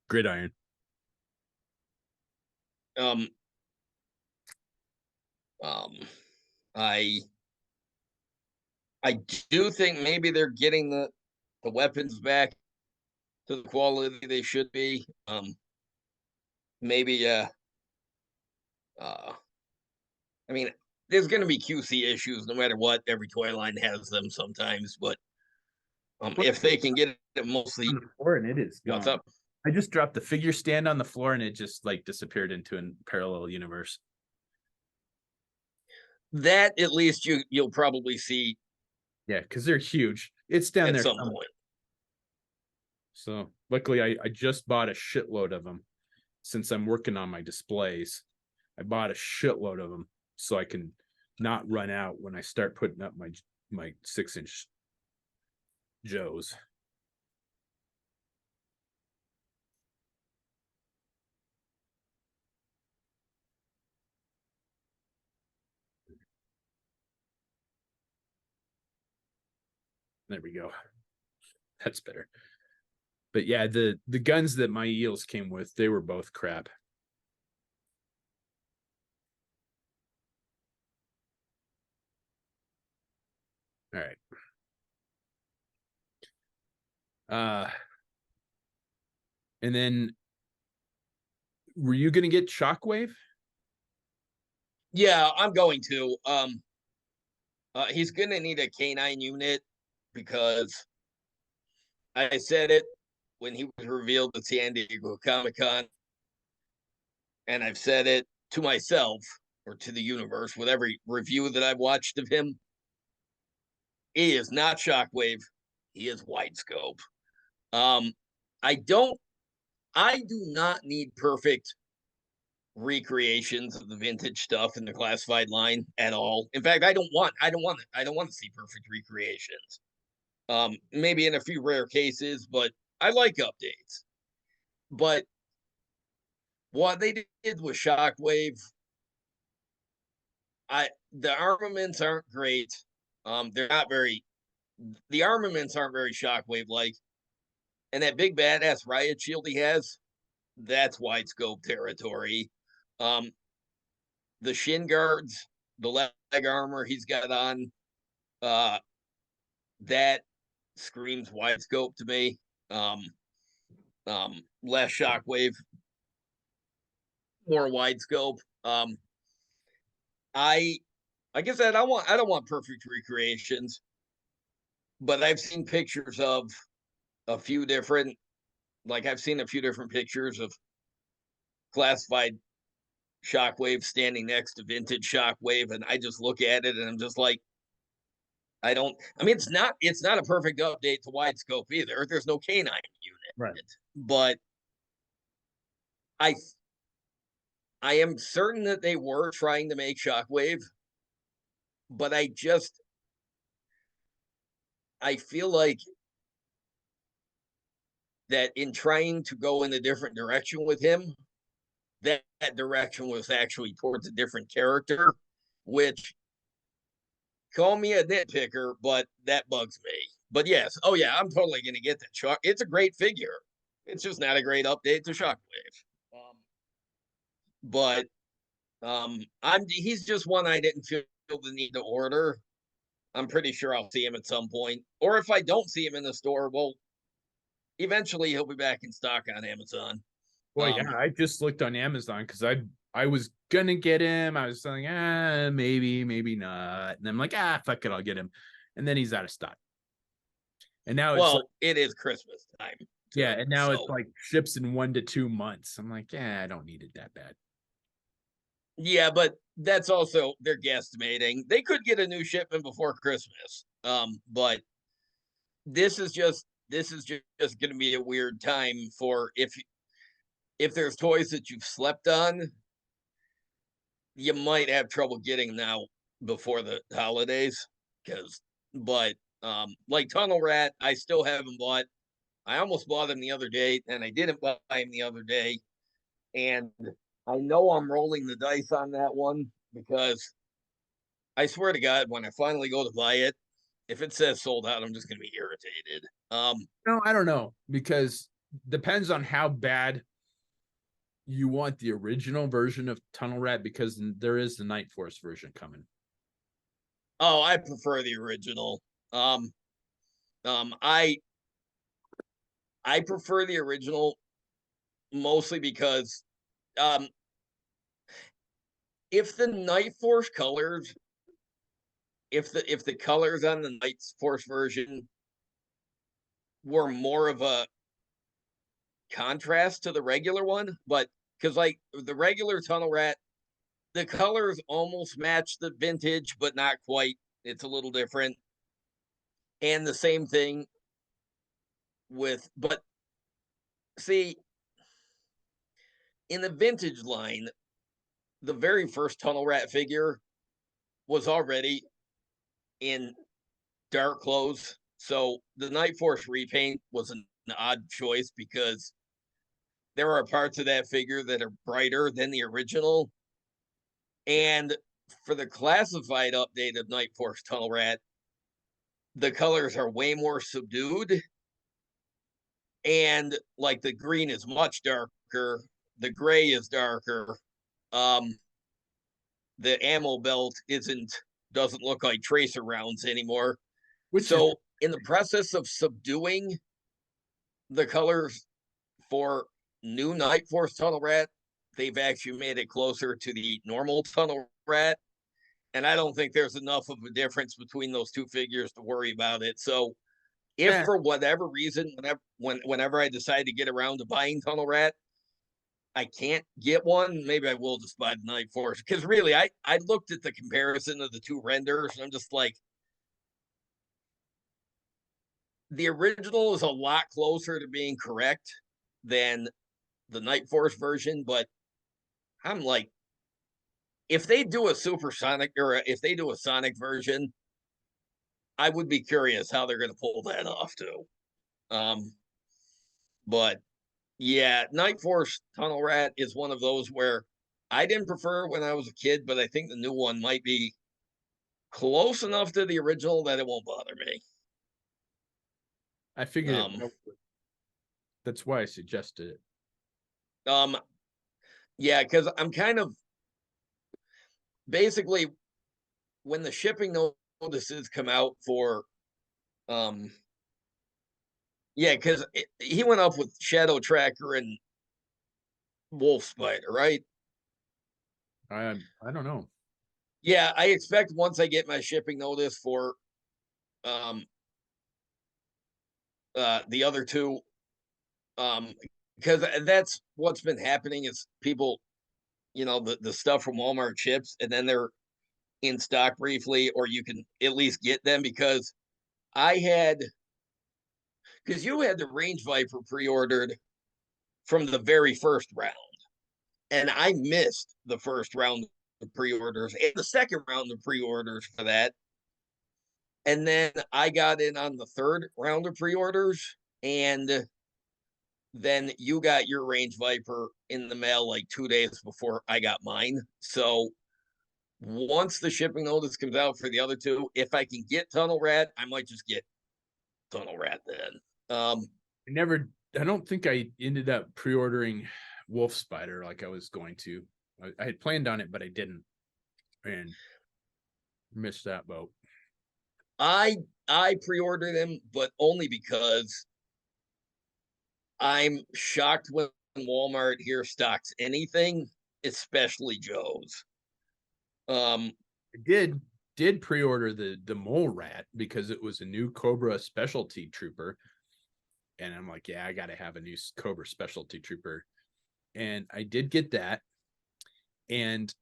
Gridiron. um, um, I I do think maybe they're getting the weapons back to the quality they should be. Maybe uh I mean, there's going to be QC issues no matter what. Every toy line has them sometimes, but if they can get it On mostly, the floor and it is what's gone. up? I just dropped the figure stand on the floor and it just like disappeared into a parallel universe. That at least you'll probably see Yeah, because they're huge. It's down at there some somewhere. point. So luckily, I just bought a shitload of them since I'm working on my displays. I bought a shitload of them so I can not run out when I start putting up my 6-inch Joes. There we go. That's better. But yeah, the guns that my eels came with, they were both crap. All right. Uh and then were you gonna get Shockwave? Yeah, I'm going to. He's going to need a canine unit because I said it when he was revealed at San Diego Comic Con, and I've said it to myself or to the universe with every review that I've watched of him. He is not Shockwave. He is wide scope. Um, I don't. I do not need perfect recreations of the vintage stuff in the classified line at all. In fact, I don't want. I don't want it. I don't want to see perfect recreations. Maybe in a few rare cases, but I like updates. But what they did with Shockwave, the armaments aren't great. They're not very. The armaments aren't very Shockwave like, and that big badass riot shield he has, that's wide scope territory. Um, the shin guards, the leg armor he's got on, uh, that screams wide scope to me. Um, Less shockwave, more wide scope. I like I said, I don't want perfect recreations, but I've seen pictures of a few different I've seen a few different pictures of classified Shockwave standing next to vintage Shockwave, and I just look at it and I'm just like, I don't. I mean, it's not a perfect update to wide scope either. There's no canine Right. unit, but I I am certain that they were trying to make Shockwave, but I feel like that in trying to go in a different direction with him, that direction was actually towards a different character, which, call me a nitpicker, but that bugs me. But yes, oh yeah, I'm totally gonna get that Shock. It's a great figure. It's just not a great update to Shockwave. But I'm he's just one I didn't feel the need to order. I'm pretty sure I'll see him at some point, or if I don't see him in the store, well, eventually he'll be back in stock on Amazon. Well, yeah, I just looked on Amazon because I was gonna get him. I was like, maybe, maybe not. And I'm like, fuck it, I'll get him. And then he's out of stock. And now it's like, Well, it is Christmas time yeah, too, and now it's so like ships in 1 to 2 months. I'm like, I don't need it that bad. yeah, but that's also they're guesstimating. They could get a new shipment before Christmas. But this is just going to be a weird time for if there's toys that you've slept on, you might have trouble getting now before the holidays. Because, but like Tunnel Rat, I still haven't bought. I almost bought him the other day, and I didn't buy him the other day, and I know I'm rolling the dice on that one because I swear to God, when I finally go to buy it, if it says sold out, I'm just going to be irritated. No, I don't know because depends on how bad you want the original version of Tunnel Rat because there is the Night Force version coming. Oh, I prefer the original. Um, um, I I prefer the original mostly because um, if the Night Force colors, if the colors on the Night Force version were more of a contrast to the regular one, but because like the regular Tunnel Rat, the colors almost match the vintage, but not quite. It's a little different. And the same thing but see, in the vintage line, the very first Tunnel Rat figure was already in dark clothes. So the Night Force repaint was an odd choice because there are parts of that figure that are brighter than the original. Yeah. And for the classified update of Night Force Tunnel Rat, the colors are way more subdued. And like the green is much darker, the gray is darker. Um, the ammo belt doesn't look like tracer rounds anymore. Which is So in the process of subduing the colors for new Night Force Tunnel Rat, they've actually made it closer to the normal Tunnel Rat. And I don't think there's enough of a difference between those two figures to worry about it. So if yeah. for whatever reason, whenever I decide to get around to buying Tunnel Rat, I can't get one, maybe I will just buy the Night Force. Because really, I looked at the comparison of the two renders, and I'm just like, the original is a lot closer to being correct than the Night Force version, but I'm like, if they do a supersonic or if they do a Sonic version, I would be curious how they're going to pull that off too. Um, but yeah, Night Force Tunnel Rat is one of those where I didn't prefer when I was a kid, but I think the new one might be close enough to the original that it won't bother me. I figured it. Um, That's why I suggested it. um, yeah, because I'm kind of basically when the shipping notices come out for, um, yeah, because he went up with Shadow Tracker and Wolf Spider, right? I don't know. Yeah, I expect once I get my shipping notice for um the other two, um because that's what's been happening is people, the stuff from Walmart ships and then they're in stock briefly, or you can at least get them because I had because you had the Range Viper pre-ordered from the very first round, and I missed the first round of pre-orders and the second round of pre-orders for that. And then I got in on the third round of pre-orders, and then you got your Range Viper in the mail like 2 days before I got mine. So once the shipping notice comes out for the other two, if I can get Tunnel Rat, I might just get Tunnel Rat then. I don't think I ended up pre-ordering Wolf Spider like I was going to. I had planned on it, but I didn't, and missed that boat. I pre-order them, but only because I'm shocked when Walmart here stocks anything, especially Joe's. I did pre-order the Mole Rat because it was a new Cobra Specialty Trooper, and I'm like, yeah, I got to have a new Cobra Specialty Trooper, and I did get that, and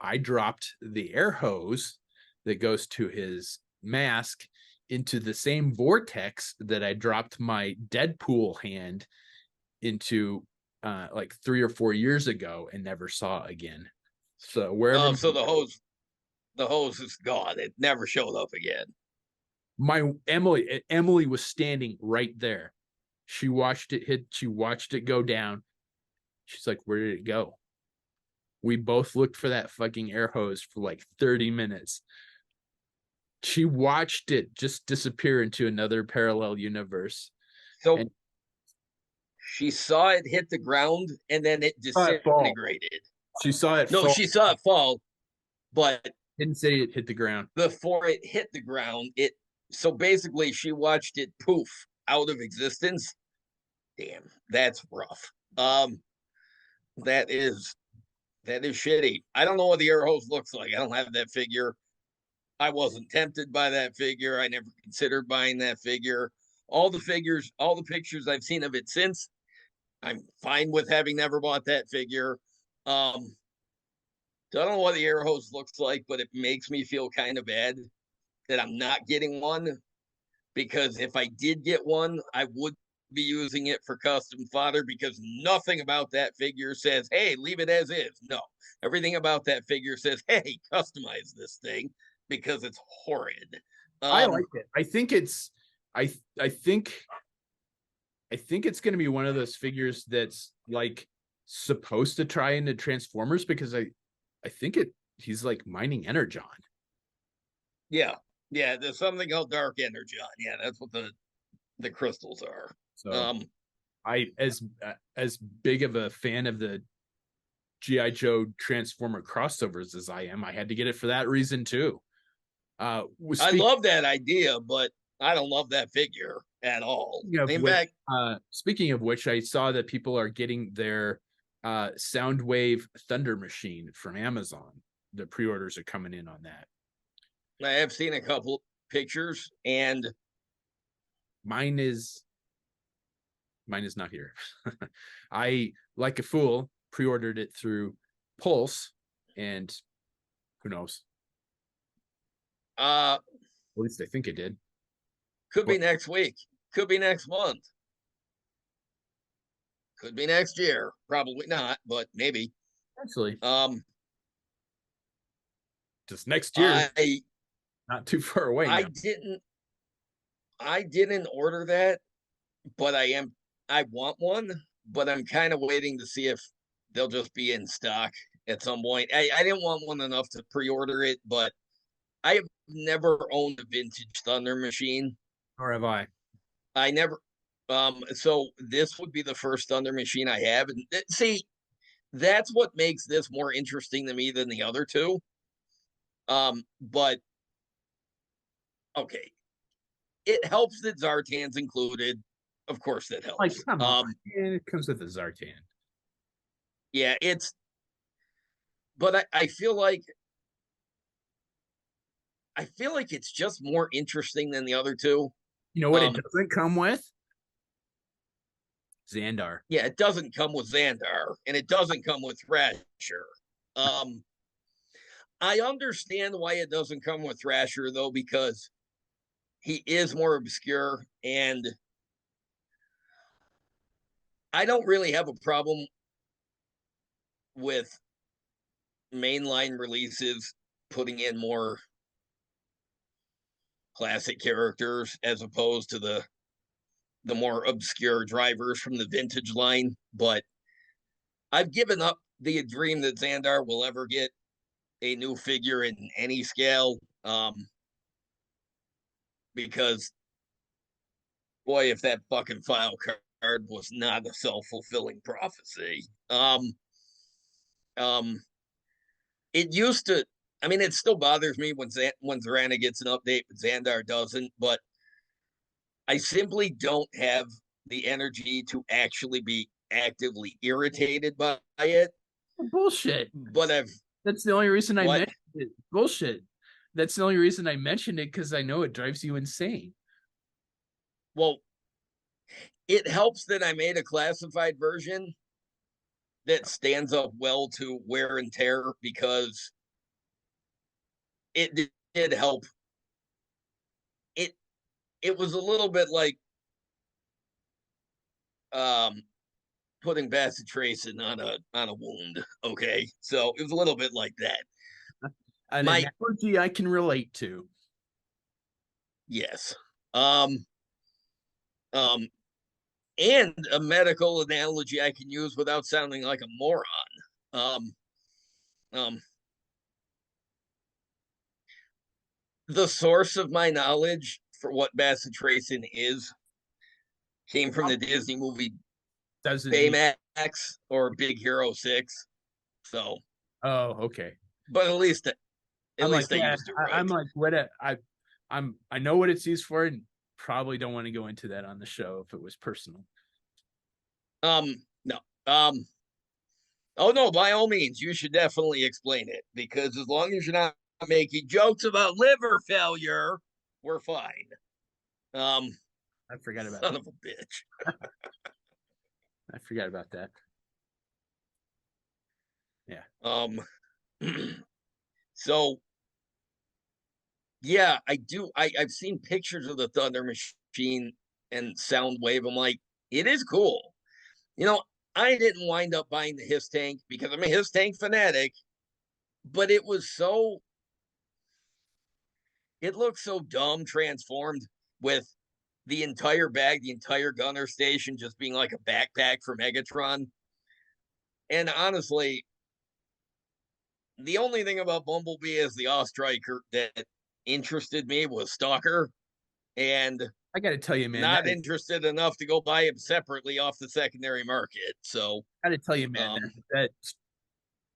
I dropped the air hose that goes to his mask into the same vortex that I dropped my Deadpool hand into like 3 or 4 years ago and never saw again. So wherever So the hose is gone. It never showed up again. my Emily was standing right there. She watched it hit. She watched it go down. She's like, "Where did it go?" We both looked for that fucking air hose for like 30 minutes. She watched it just disappear into another parallel universe. So And she saw it hit the ground and then it saw it fall. disintegrated. She saw it No, fall. she saw it fall, but Didn't say it hit the ground. before it hit the ground, it so basically she watched it poof out of existence. Damn, that's rough. That is shitty. I don't know what the air hose looks like. I don't have that figure. I wasn't tempted by that figure. I never considered buying that figure. All the figures, all the pictures I've seen of it since, I'm fine with having never bought that figure. Don't know what the air hose looks like, but it makes me feel kind of bad that I'm not getting one, because if I did get one, I would be using it for custom fodder, because nothing about that figure says, hey, leave it as is. No, everything about that figure says, hey, customize this thing, because it's horrid. I like it. I think it's I I think it's going to be one of those figures that's like supposed to try into Transformers, because I think he's like mining energon. Yeah, yeah, there's something called dark energon. Yeah, that's what the crystals are. So I as big of a fan of the GI Joe Transformer crossovers as I am, I had to get it for that reason too. I love that idea, but I don't love that figure at all. In fact, speaking of which, I saw that people are getting their Soundwave Thunder Machine from Amazon. The pre-orders are coming in on that. I have seen a couple pictures, and mine is not here. I, like a fool, pre-ordered it through Pulse, and who knows? At least I think it did. Could be next week. Could be next month. Could be next year. Probably not, but maybe. Actually, just next year. Not too far away. I didn't order that, but I want one, but I'm kind of waiting to see if they'll just be in stock at some point. I didn't want one enough to pre-order it, but I have never owned a vintage Thunder Machine. Or have I? I never. So this would be the first Thunder Machine I have, and see, that's what makes this more interesting to me than the other two. But okay, it helps that Zartan's included. Of course, that helps. Like, come on, it comes with a Zartan. Yeah, but I feel like it's just more interesting than the other two. You know what it doesn't come with? Xandar. Yeah, it doesn't come with Xandar, and it doesn't come with Thrasher. I understand why it doesn't come with Thrasher, though, because he is more obscure, and I don't really have a problem with mainline releases putting in more classic characters as opposed to the the more obscure drivers from the vintage line. But I've given up the dream that Xandar will ever get a new figure in any scale. Because boy, if that fucking file card was not a self-fulfilling prophecy. Um, it used to. I mean, it still bothers me when Zorana gets an update, but Xandar doesn't. But I simply don't have the energy to actually be actively irritated by it. Bullshit. But I've That's the only reason I what? mentioned it. Bullshit. That's the only reason I mentioned it, because I know it drives you insane. Well, it helps that I made a classified version that stands up well to wear and tear because it did help. It it was a little bit like um putting bacitracin on a wound. Okay, so it was a little bit like that. An My analogy I can relate to. yes, um, um, and a medical analogy I can use without sounding like a moron. Um, um, the source of my knowledge for what bacitracin is came from the Disney movie Doesn't mean. Baymax or Big Hero 6. So, Oh, okay. but at I'm like, least I yeah. used it I'm right. like, what? I know what it's used for, and probably don't want to go into that on the show if it was personal. No. Oh no, by all means, you should definitely explain it because as long as you're not making jokes about liver failure, we're fine. Um, I forgot about son that. of a bitch. I forgot about that. Yeah. Um, so yeah, I do. I've seen pictures of the Thunder Machine and Soundwave. I'm like, it is cool. You know, I didn't wind up buying the His Tank because I'm a His Tank fanatic, but it was so it looks so dumb transformed with the entire bag, the entire gunner station just being like a backpack for Megatron. And honestly, the only thing about Bumblebee as the Ostriker that interested me was Stalker, and I got to tell you, man. not interested enough to go buy him separately off the secondary market. So, Got to tell you, man. um,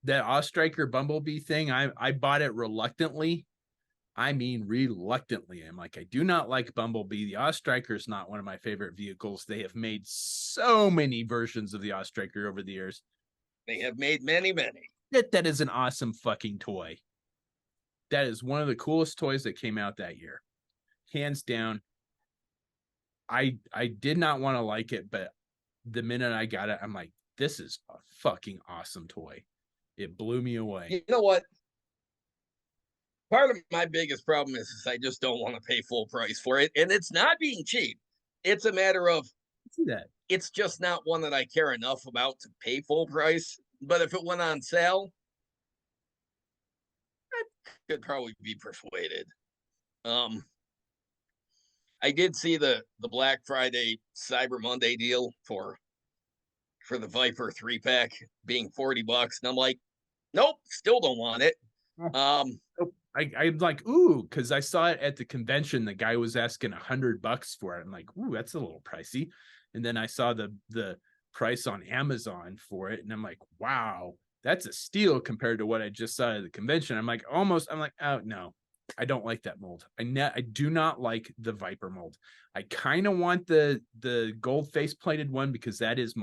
That Ostriker Bumblebee thing. I bought it reluctantly. I mean, reluctantly. I'm like, I do not like Bumblebee. The Ostriker is not one of my favorite vehicles. They have made so many versions of the Ostriker over the years. they have made many, many. That is an awesome fucking toy. That is one of the coolest toys that came out that year, hands down. I did not want to like it, but the minute I got it, I'm like, this is a fucking awesome toy. It blew me away. You know what? Part of my biggest problem is I just don't want to pay full price for it. And it's not being cheap. It's a matter of See that? it's just not one that I care enough about to pay full price. But if it went on sale, I could probably be persuaded. Um, I did see the Black Friday Cyber Monday deal for the Viper 3-pack being $40, and I'm like, nope, still don't want it. Um, I'm like, ooh, because I saw it at the convention. The guy was asking $100 for it. I'm like, ooh, that's a little pricey. And then I saw the price on Amazon for it, and I'm like, wow, that's a steal compared to what I just saw at the convention. I'm like, oh no, I don't like that mold. I do not like the Viper mold. I kind of want the gold face plated one because that is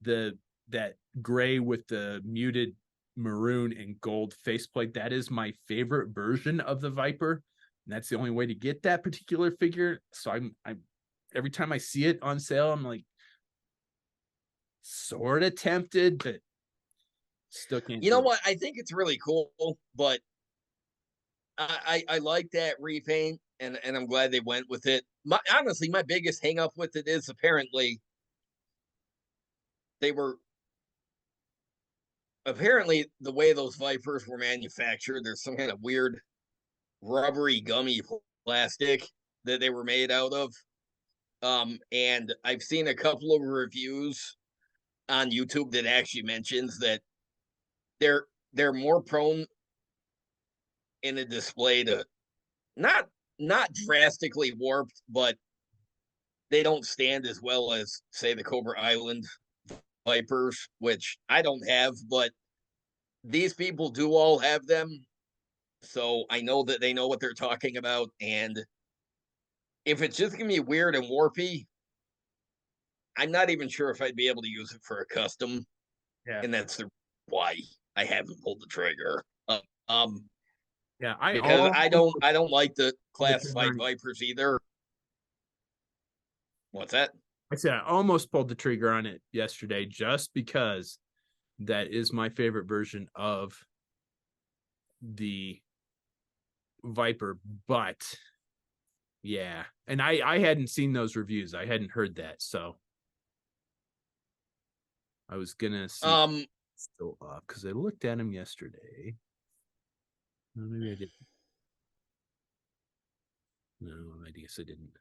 that gray with the muted maroon and gold faceplate. That is my favorite version of the Viper. And that's the only way to get that particular figure. So I'm every time I see it on sale, I'm like sort of tempted, but still can't you know do it. what? I think it's really cool, but I like that repaint, and I'm glad they went with it. Honestly, my biggest hangup with it is apparently they were apparently the way those Vipers were manufactured. There's some kind of weird rubbery gummy plastic that they were made out of, And I've seen a couple of reviews on YouTube that actually mentions that they're they're more prone in a display to not not drastically warped, but they don't stand as well as say the Cobra Island Vipers, which I don't have, but these people do all have them. So I know that they know what they're talking about. And if it's just gonna be weird and warpy, I'm not even sure if I'd be able to use it for a custom. Yeah. And that's the why I haven't pulled the trigger. Um, Yeah. I because almost I don't like the pulled the trigger classified on it. Vipers either. What's that? I said I almost pulled the trigger on it yesterday just because that is my favorite version of the Viper, but yeah. And I hadn't seen those reviews. I hadn't heard that. So I was gonna see if Um, it's still up because I looked at him yesterday. No, maybe I didn't. No, I guess I didn't.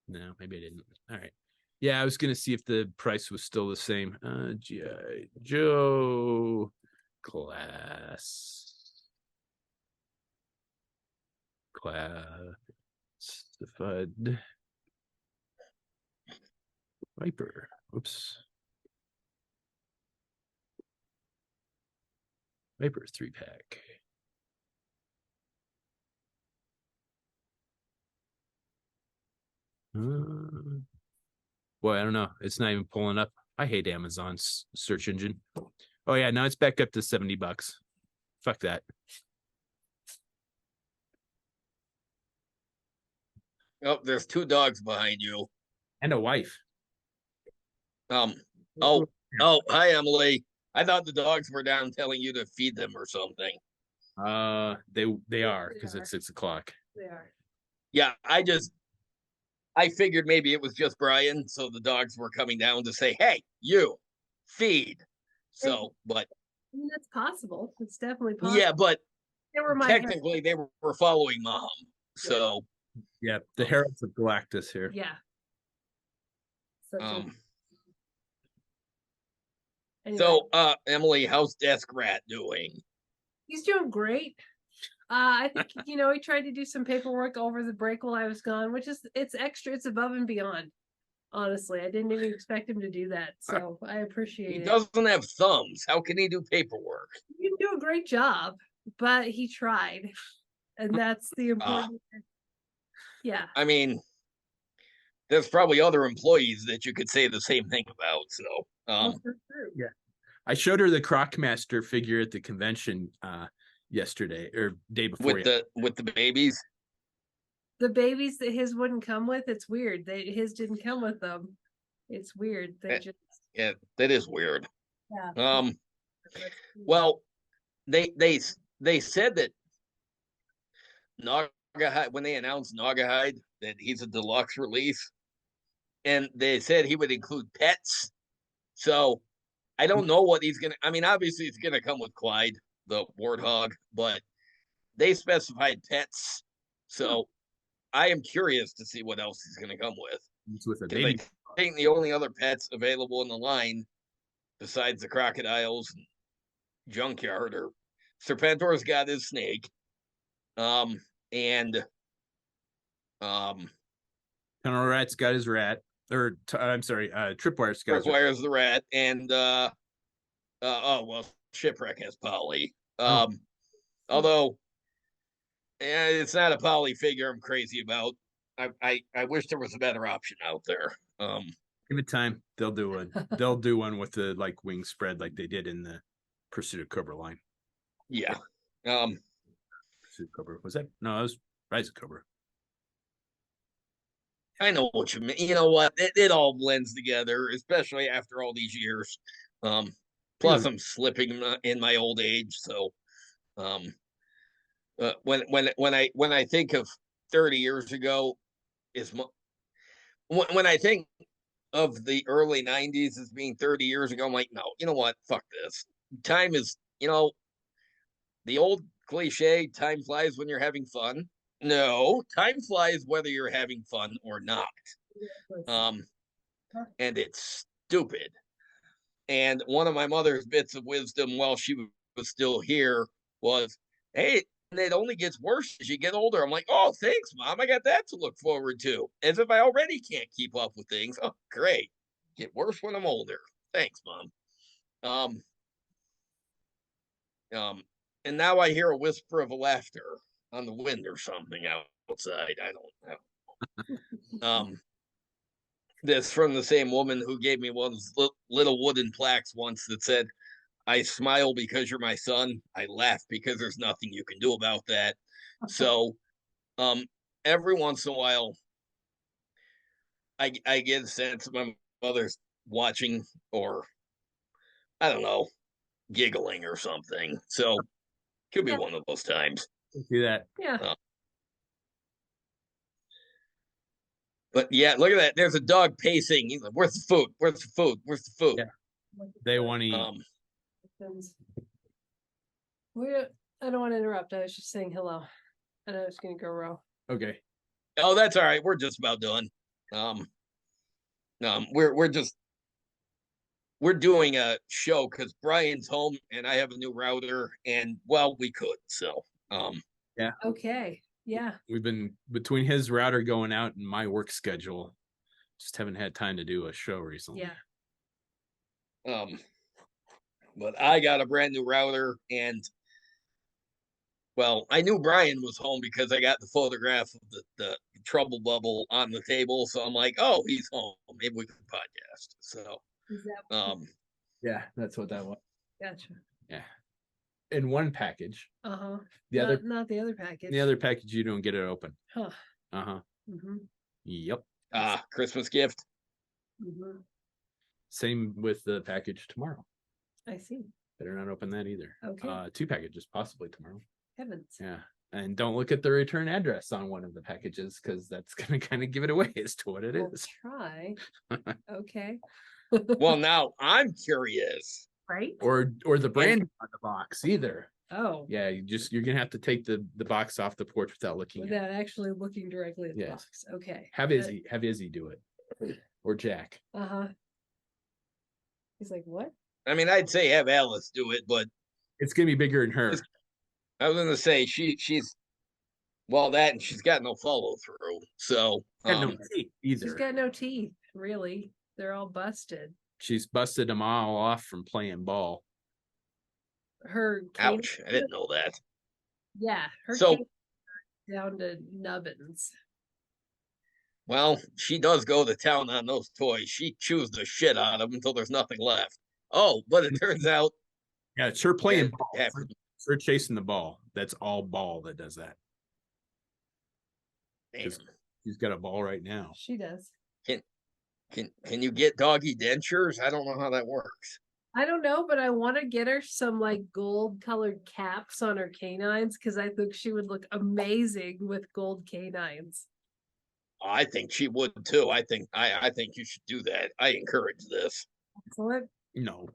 No, maybe I didn't. All right. Yeah, I was gonna see if the price was still the same. GI Joe classified Viper. Oops. Viper 3-pack. Boy, I don't know. It's not even pulling up. I hate Amazon's search engine. Oh yeah, now it's back up to $70. Fuck that. oh, there's two dogs behind you. And a wife. Um, oh, hi Emily. I thought the dogs were down telling you to feed them or something. They are because it's 6 o'clock. They are. Yeah, I figured maybe it was just Brian, so the dogs were coming down to say, "Hey, you, feed." So, but I mean, that's possible. It's definitely possible. yeah, but They were my technically they were following mom. So, Yeah, the Heralds of Galactus here. Yeah. Such um, anyway, so Emily, how's Desk Rat doing? he's doing great. I think he tried to do some paperwork over the break while I was gone, which is it's extra, it's above and beyond. Honestly, I didn't even expect him to do that, so I appreciate He it. doesn't have thumbs. How can he do paperwork? He didn't do a great job, but he tried, and that's the important. Yeah, I mean, there's probably other employees that you could say the same thing about. So, that's true. Yeah. I showed her the Crocmaster figure at the convention yesterday or day before. with the babies. The babies that his wouldn't come with, it's weird. His didn't come with them. It's weird. They just Yeah, that is weird. yeah. Well, they said that Naugahyde, when they announced Naugahyde, that he's a deluxe release, and they said he would include pets. So I don't know what he's gonna. I mean, obviously he's gonna come with Clyde, the warthog, but they specified pets. So I am curious to see what else he's gonna come with. It's with a Because baby. I think the only other pets available in the line, besides the crocodiles, junkyard, or Serpentor's got his snake, and Tunnel Rat's got his rat. Or I'm sorry, Tripwire's got his rat. Tripwire's the rat, and oh well, Shipwreck has Polly. Although it's not a Polly figure I'm crazy about. I wish there was a better option out there. Give it time. They'll do one. They'll do one with the like wing spread like they did in the Pursuit of Cobra line. Yeah. Pursuit of Cobra. Was that? No, that was Rise of Cobra. I know what you mean. You know what? It all blends together, especially after all these years. Plus, I'm slipping in my old age, so when I think of 30 years ago, when I think of the early 90s as being 30 years ago, I'm like, no, you know what? Fuck this. Time is, the old cliche, time flies when you're having fun. No, time flies whether you're having fun or not. And it's stupid. And one of my mother's bits of wisdom while she was still here was, hey, and it only gets worse as you get older. I'm like, oh, thanks, Mom. I got that to look forward to. As if I already can't keep up with things. Oh, great. Get worse when I'm older. Thanks, Mom. And now I hear a whisper of laughter on the wind or something outside. I don't know. This from the same woman who gave me one of those little wooden plaques once that said, I smile because you're my son. I laugh because there's nothing you can do about that. So every once in a while, I get a sense of my mother's watching or, I don't know, giggling or something. So could be one of those times. Do that. Yeah. But yeah, look at that. There's a dog pacing. He's like, where's the food? Where's the food? Where's the food? Yeah. They want to eat. I don't want to interrupt. I was just saying hello. And I was going to go row. Okay. Oh, that's all right. We're just about done. We're doing a show because Brian's home and I have a new router, and well, we could. So yeah. Okay. Yeah. We've been between his router going out and my work schedule. Just haven't had time to do a show recently. Yeah. But I got a brand new router, and well, I knew Brian was home because I got the photograph of the trouble bubble on the table. So I'm like, oh, he's home. Maybe we can podcast. So yeah, that's what that was. Gotcha. Yeah. In one package. Uh-huh. The not the other package. The other package you don't get it open. Huh. Uh-huh. Mm-hmm. Yep. Christmas gift. Mm-hmm. Same with the package tomorrow. I see. Better not open that either. Okay. 2 packages possibly tomorrow. Heavens. Yeah. And don't look at the return address on one of the packages because that's going to kind of give it away as to what it is. Try. Okay. Well, now I'm curious. Right. Or the brand on the box either. Oh. Yeah, you're gonna have to take the box off the porch without actually looking directly at the box. Okay. Have Izzy do it. Or Jack. Uh-huh. He's like, what? I mean, I'd say have Alice do it, but it's gonna be bigger than her. I was gonna say she's well, that and she's got no follow through. So no teeth either. She's got no teeth, really. They're all busted. She's busted them all off from playing ball. Ouch! I didn't know that. Yeah, her down to nubbins. Well, she does go to town on those toys. She chews the shit out of them until there's nothing left. Oh, but it turns out, yeah, it's her playing ball. It's her chasing the ball. That's all ball that does that. She's got a ball right now. She does. Can you get doggy dentures? I don't know how that works. I don't know, but I want to get her some like gold colored caps on her canines because I think she would look amazing with gold canines. I think she would too. I think you should do that. I encourage this. Excellent. No.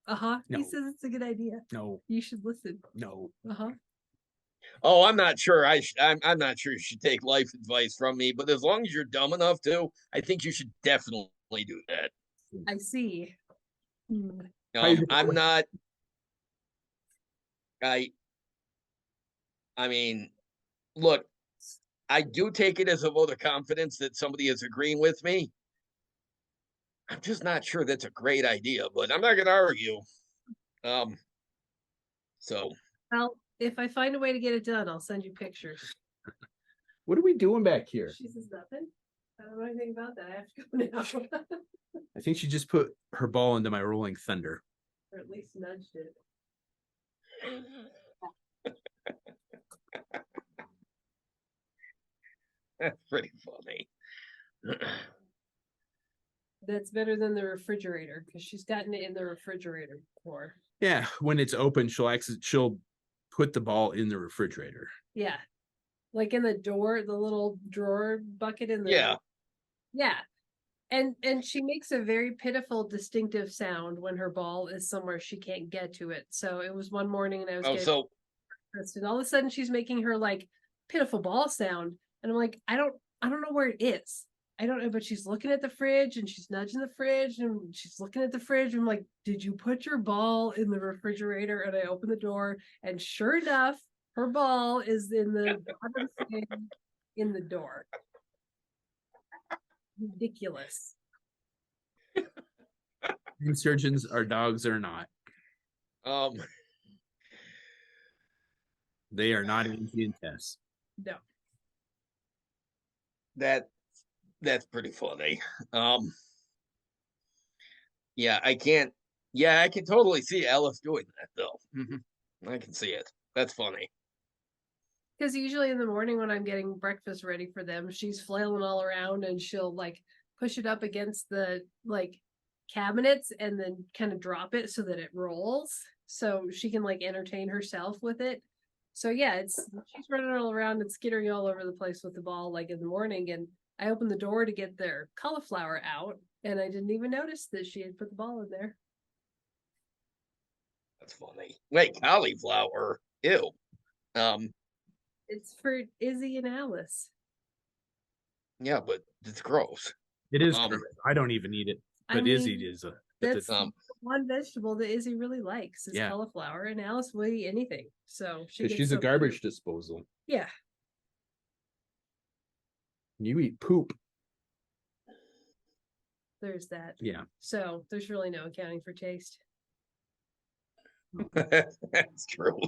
Uh-huh. No. He says it's a good idea. No. You should listen. No. Uh-huh. Oh, I'm not sure. I'm not sure you should take life advice from me, but as long as you're dumb enough to, I think you should definitely do that. I see. I'm not. I mean, look, I do take it as a vote of confidence that somebody is agreeing with me. I'm just not sure that's a great idea, but I'm not going to argue. So. Well, if I find a way to get it done, I'll send you pictures. What are we doing back here? She says nothing. I don't know anything about that. I have to go now. I think she just put her ball into my rolling thunder. Or at least nudged it. That's pretty funny. That's better than the refrigerator because she's gotten it in the refrigerator before. Yeah, when it's open, she'll put the ball in the refrigerator. Yeah, like in the door, the little drawer bucket in the yeah. And she makes a very pitiful, distinctive sound when her ball is somewhere she can't get to it. So it was one morning and I was and all of a sudden she's making her like pitiful ball sound. And I'm like, I don't know where it is. I don't know, but she's looking at the fridge and she's nudging the fridge and she's looking at the fridge. I'm like, did you put your ball in the refrigerator? And I open the door, and sure enough, her ball is in the bottom thing in the door. Ridiculous. Surgeons, our dogs are not. They are not easy in tests. No. That's pretty funny. Yeah, I can't. Yeah, I can totally see Alice doing that though. I can see it. That's funny. Because usually in the morning when I'm getting breakfast ready for them, she's flailing all around and she'll like push it up against the like cabinets and then kind of drop it so that it rolls so she can like entertain herself with it. So yeah, she's running all around and skittering all over the place with the ball like in the morning. And I opened the door to get their cauliflower out, and I didn't even notice that she had put the ball in there. That's funny. Wait, cauliflower? Ew. It's for Izzy and Alice. Yeah, but it's gross. It is. I don't even eat it, but Izzy is a. That's one vegetable that Izzy really likes is cauliflower, and Alice will eat anything. So she's a garbage disposal. Yeah. You eat poop. There's that. Yeah. So there's really no accounting for taste. That's true.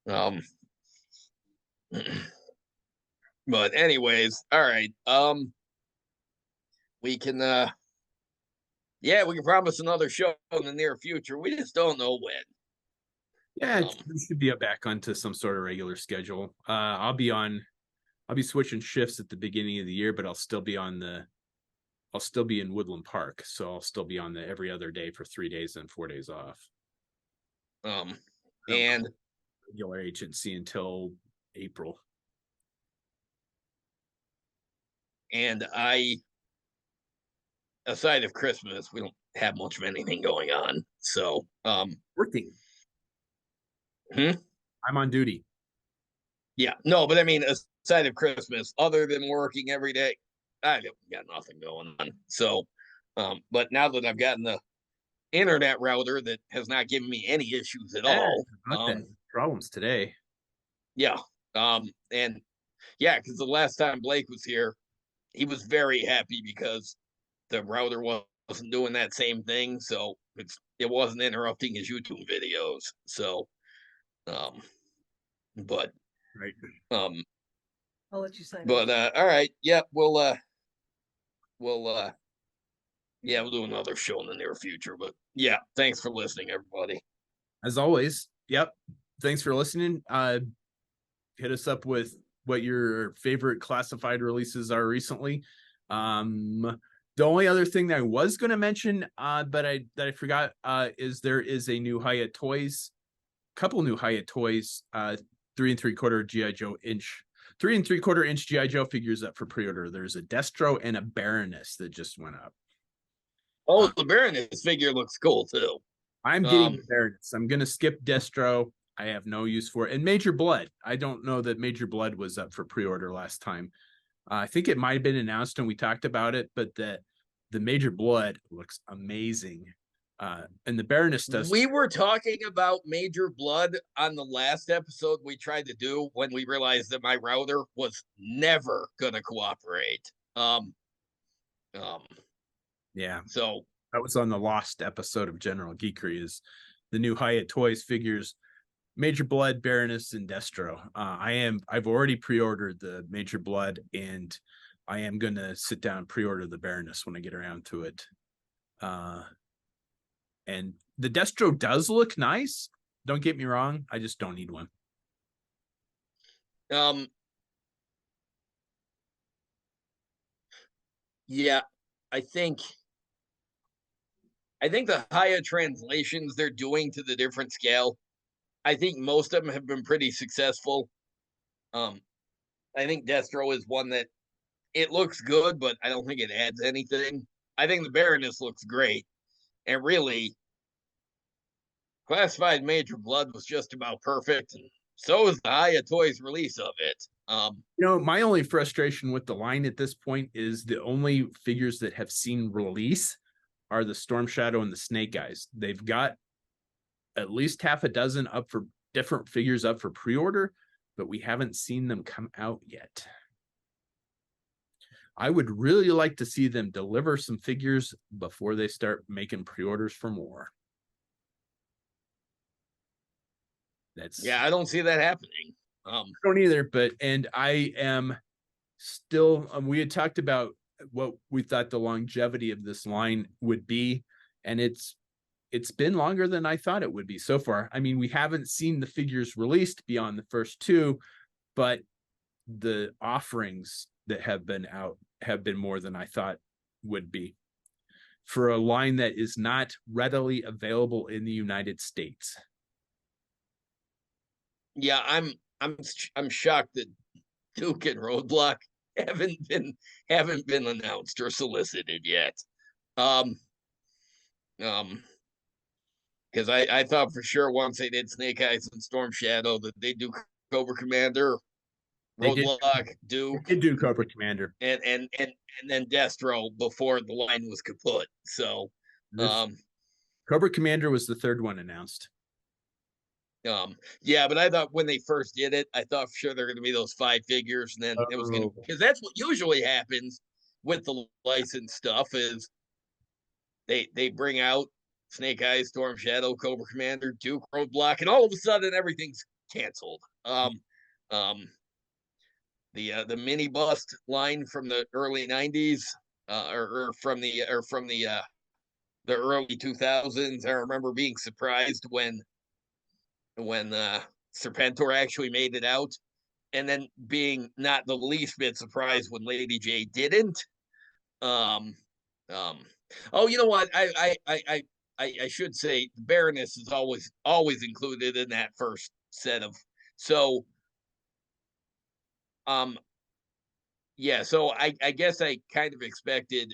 But anyways, all right. We can we can promise another show in the near future. We just don't know when. Yeah, we should be back onto some sort of regular schedule. I'll be switching shifts at the beginning of the year, but I'll still be in Woodland Park, so I'll still be on the every other day for 3 days and 4 days off. And regular agency until April. And aside of Christmas, we don't have much of anything going on. So working. I'm on duty. Yeah, no, but I mean, aside of Christmas, other than working every day, I got nothing going on. So, but now that I've gotten the internet router that has not given me any issues at all, problems today. Yeah, and yeah, because the last time Blake was here, he was very happy because the router wasn't doing that same thing, so it wasn't interrupting his YouTube videos. So, but right. I'll let you sign. But all right, yeah, we'll do another show in the near future. But yeah, thanks for listening, everybody. As always, yep. Thanks for listening. Hit us up with what your favorite classified releases are recently. The only other thing that I was going to mention, but I forgot, is there is a new Hiya Toys, couple new Hiya Toys, 3 3/4 GI Joe inch, 3 3/4 inch GI Joe figures up for pre-order. There's a Destro and a Baroness that just went up. Oh, the Baroness figure looks cool too. I'm getting the Baroness. I'm going to skip Destro. I have no use for it. And Major Blood. I don't know that Major Blood was up for pre-order last time. I think it might have been announced when we talked about it, but the Major Blood looks amazing. And the Baroness does. We were talking about Major Blood on the last episode we tried to do when we realized that my router was never gonna cooperate. Yeah. So that was on the lost episode of General Geekery, is the new Hiya Toys figures, Major Blood, Baroness, and Destro. I've already pre-ordered the Major Blood, and I am gonna sit down and pre-order the Baroness when I get around to it. And the Destro does look nice. Don't get me wrong. I just don't need one. Yeah, I think the Hiya translations they're doing to the different scale, I think most of them have been pretty successful. I think Destro is one that it looks good, but I don't think it adds anything. I think the Baroness looks great. And really, Classified Major Blood was just about perfect, and so is the Hiya Toys release of it. My only frustration with the line at this point is the only figures that have seen release are the Storm Shadow and the Snake Eyes. They've got at least half a dozen up for different figures up for pre-order, but we haven't seen them come out yet. I would really like to see them deliver some figures before they start making pre-orders for more. Yeah, I don't see that happening. I don't either, and I am still, we had talked about what we thought the longevity of this line would be, and it's been longer than I thought it would be so far. I mean, we haven't seen the figures released beyond the first two, but the offerings that have been out have been more than I thought would be for a line that is not readily available in the United States. Yeah, I'm shocked that Duke and Roadblock haven't been announced or solicited yet. Because I thought for sure once they did Snake Eyes and Storm Shadow that they'd do Cobra Commander, Roadblock, Duke, they do Cobra Commander, and then Destro before the line was kaput. So, Cobra Commander was the third one announced. Yeah, but I thought when they first did it, I thought for sure they're going to be those 5 figures, and then it was going to, because that's what usually happens with the license stuff is they bring out Snake Eyes, Storm Shadow, Cobra Commander, Duke, Roadblock, and all of a sudden everything's canceled. The mini bust line from the early 90s, or from the early 2000s. I remember being surprised when Serpentor actually made it out, and then being not the least bit surprised when Lady J didn't. Oh, you know what? I should say the Baroness is always included in that first set of so. Yeah, so I guess I kind of expected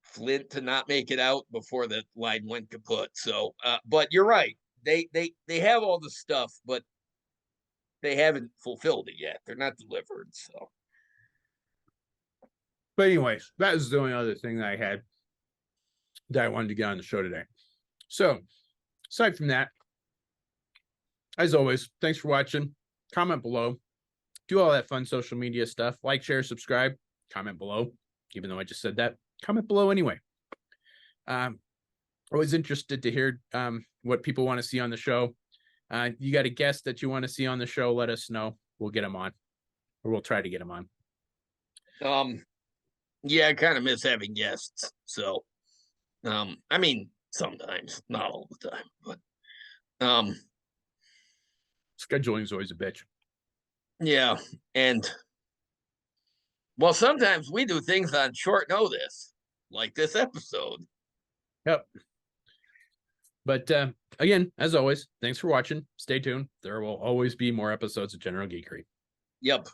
Flint to not make it out before the line went kaput. So, but you're right. They have all the stuff, but they haven't fulfilled it yet. They're not delivered. So, but anyways, that was the only other thing that I had that I wanted to get on the show today. So, aside from that, as always, thanks for watching. Comment below. Do all that fun social media stuff. Like, share, subscribe. Comment below. Even though I just said that, comment below anyway. Always interested to hear what people want to see on the show. You got a guest that you want to see on the show, let us know. We'll get them on, or we'll try to get them on. Yeah, I kind of miss having guests. So, I mean, sometimes, not all the time, but scheduling is always a bitch. Yeah, and well, sometimes we do things on short notice, like this episode. Yep. But again, as always, thanks for watching. Stay tuned. There will always be more episodes of General Geekery. Yep.